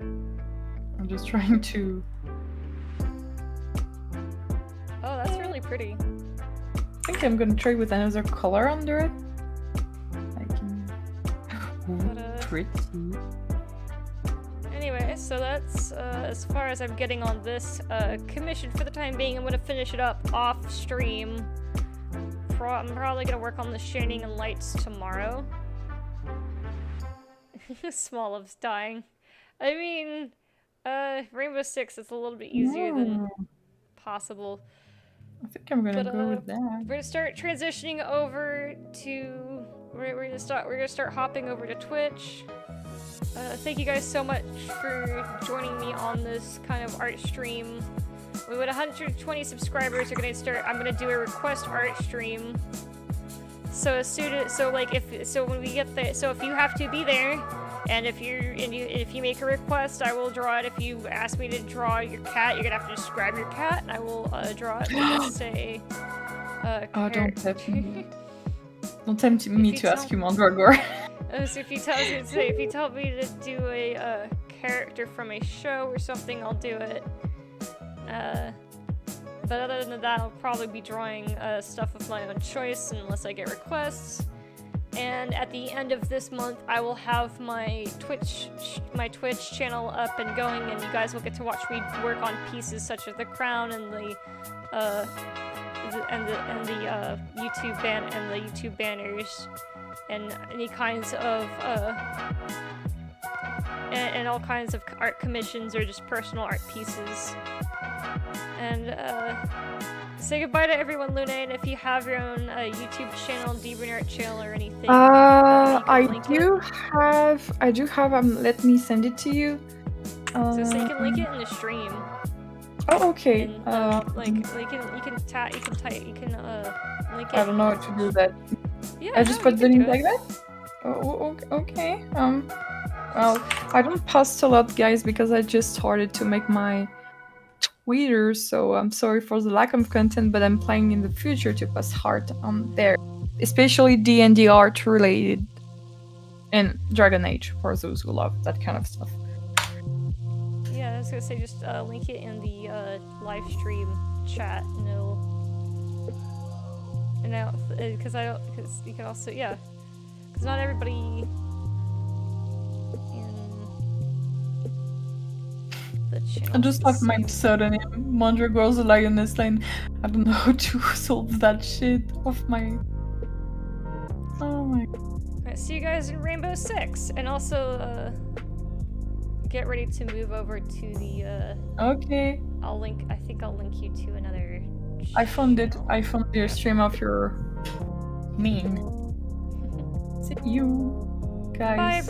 I'm just trying to. Oh, that's really pretty. I think I'm gonna try with another color under it. I can. Ooh, But, pretty. Anyway, so that's as far as I'm getting on this commission for the time being. I'm gonna finish it up off stream. I'm probably gonna work on the shading and lights tomorrow. Smol loves dying. I mean, Rainbow Six is a little bit easier than possible. I think I'm gonna But, go with that. We're gonna start transitioning over to. We're gonna start hopping over to Twitch. Thank you guys so much for joining me on this kind of art stream. We went 120 subscribers. I'm gonna do a request art stream. So as soon as when we get there, so if you have to be there, and if you make a request, I will draw it. If you ask me to draw your cat, you're gonna have to describe your cat, and I will draw it. Let's say. Oh, don't tempt me. Don't tempt me to ask you, Mondragor. So if you tell me to do a character from a show or something, I'll do it. But other than that, I'll probably be drawing stuff of my own choice unless I get requests. And at the end of this month, I will have my Twitch channel up and going, and you guys will get to watch me work on pieces such as the crown and the YouTube banners. And any kinds of and all kinds of art commissions or just personal art pieces. And say goodbye to everyone, Luna. And if you have your own YouTube channel, DeviantArt channel, or anything, I do have. Let me send it to you. So you can link it in the stream. Oh, okay. And, you can link it. I don't know how to do that. Yeah, I just put the link like that? Oh, okay. Well, I don't post a lot, guys, because I just started to make my Twitter, so I'm sorry for the lack of content, but I'm planning in the future to post art on there. Especially D&D art related. And Dragon Age, for those who love that kind of stuff. Yeah, I was gonna say, just link it in the live stream chat, and it'll... And now, because you can also, yeah, because not everybody in the channel. I just have my pseudonym, Mondragor the Lioness Lane. I don't know how to solve that shit off my... Oh my... Alright, see you guys in Rainbow Six, and also, get ready to move over to the, Okay. I think I'll link you to another... I found it. I found your stream of your meme. See you, guys. Bye,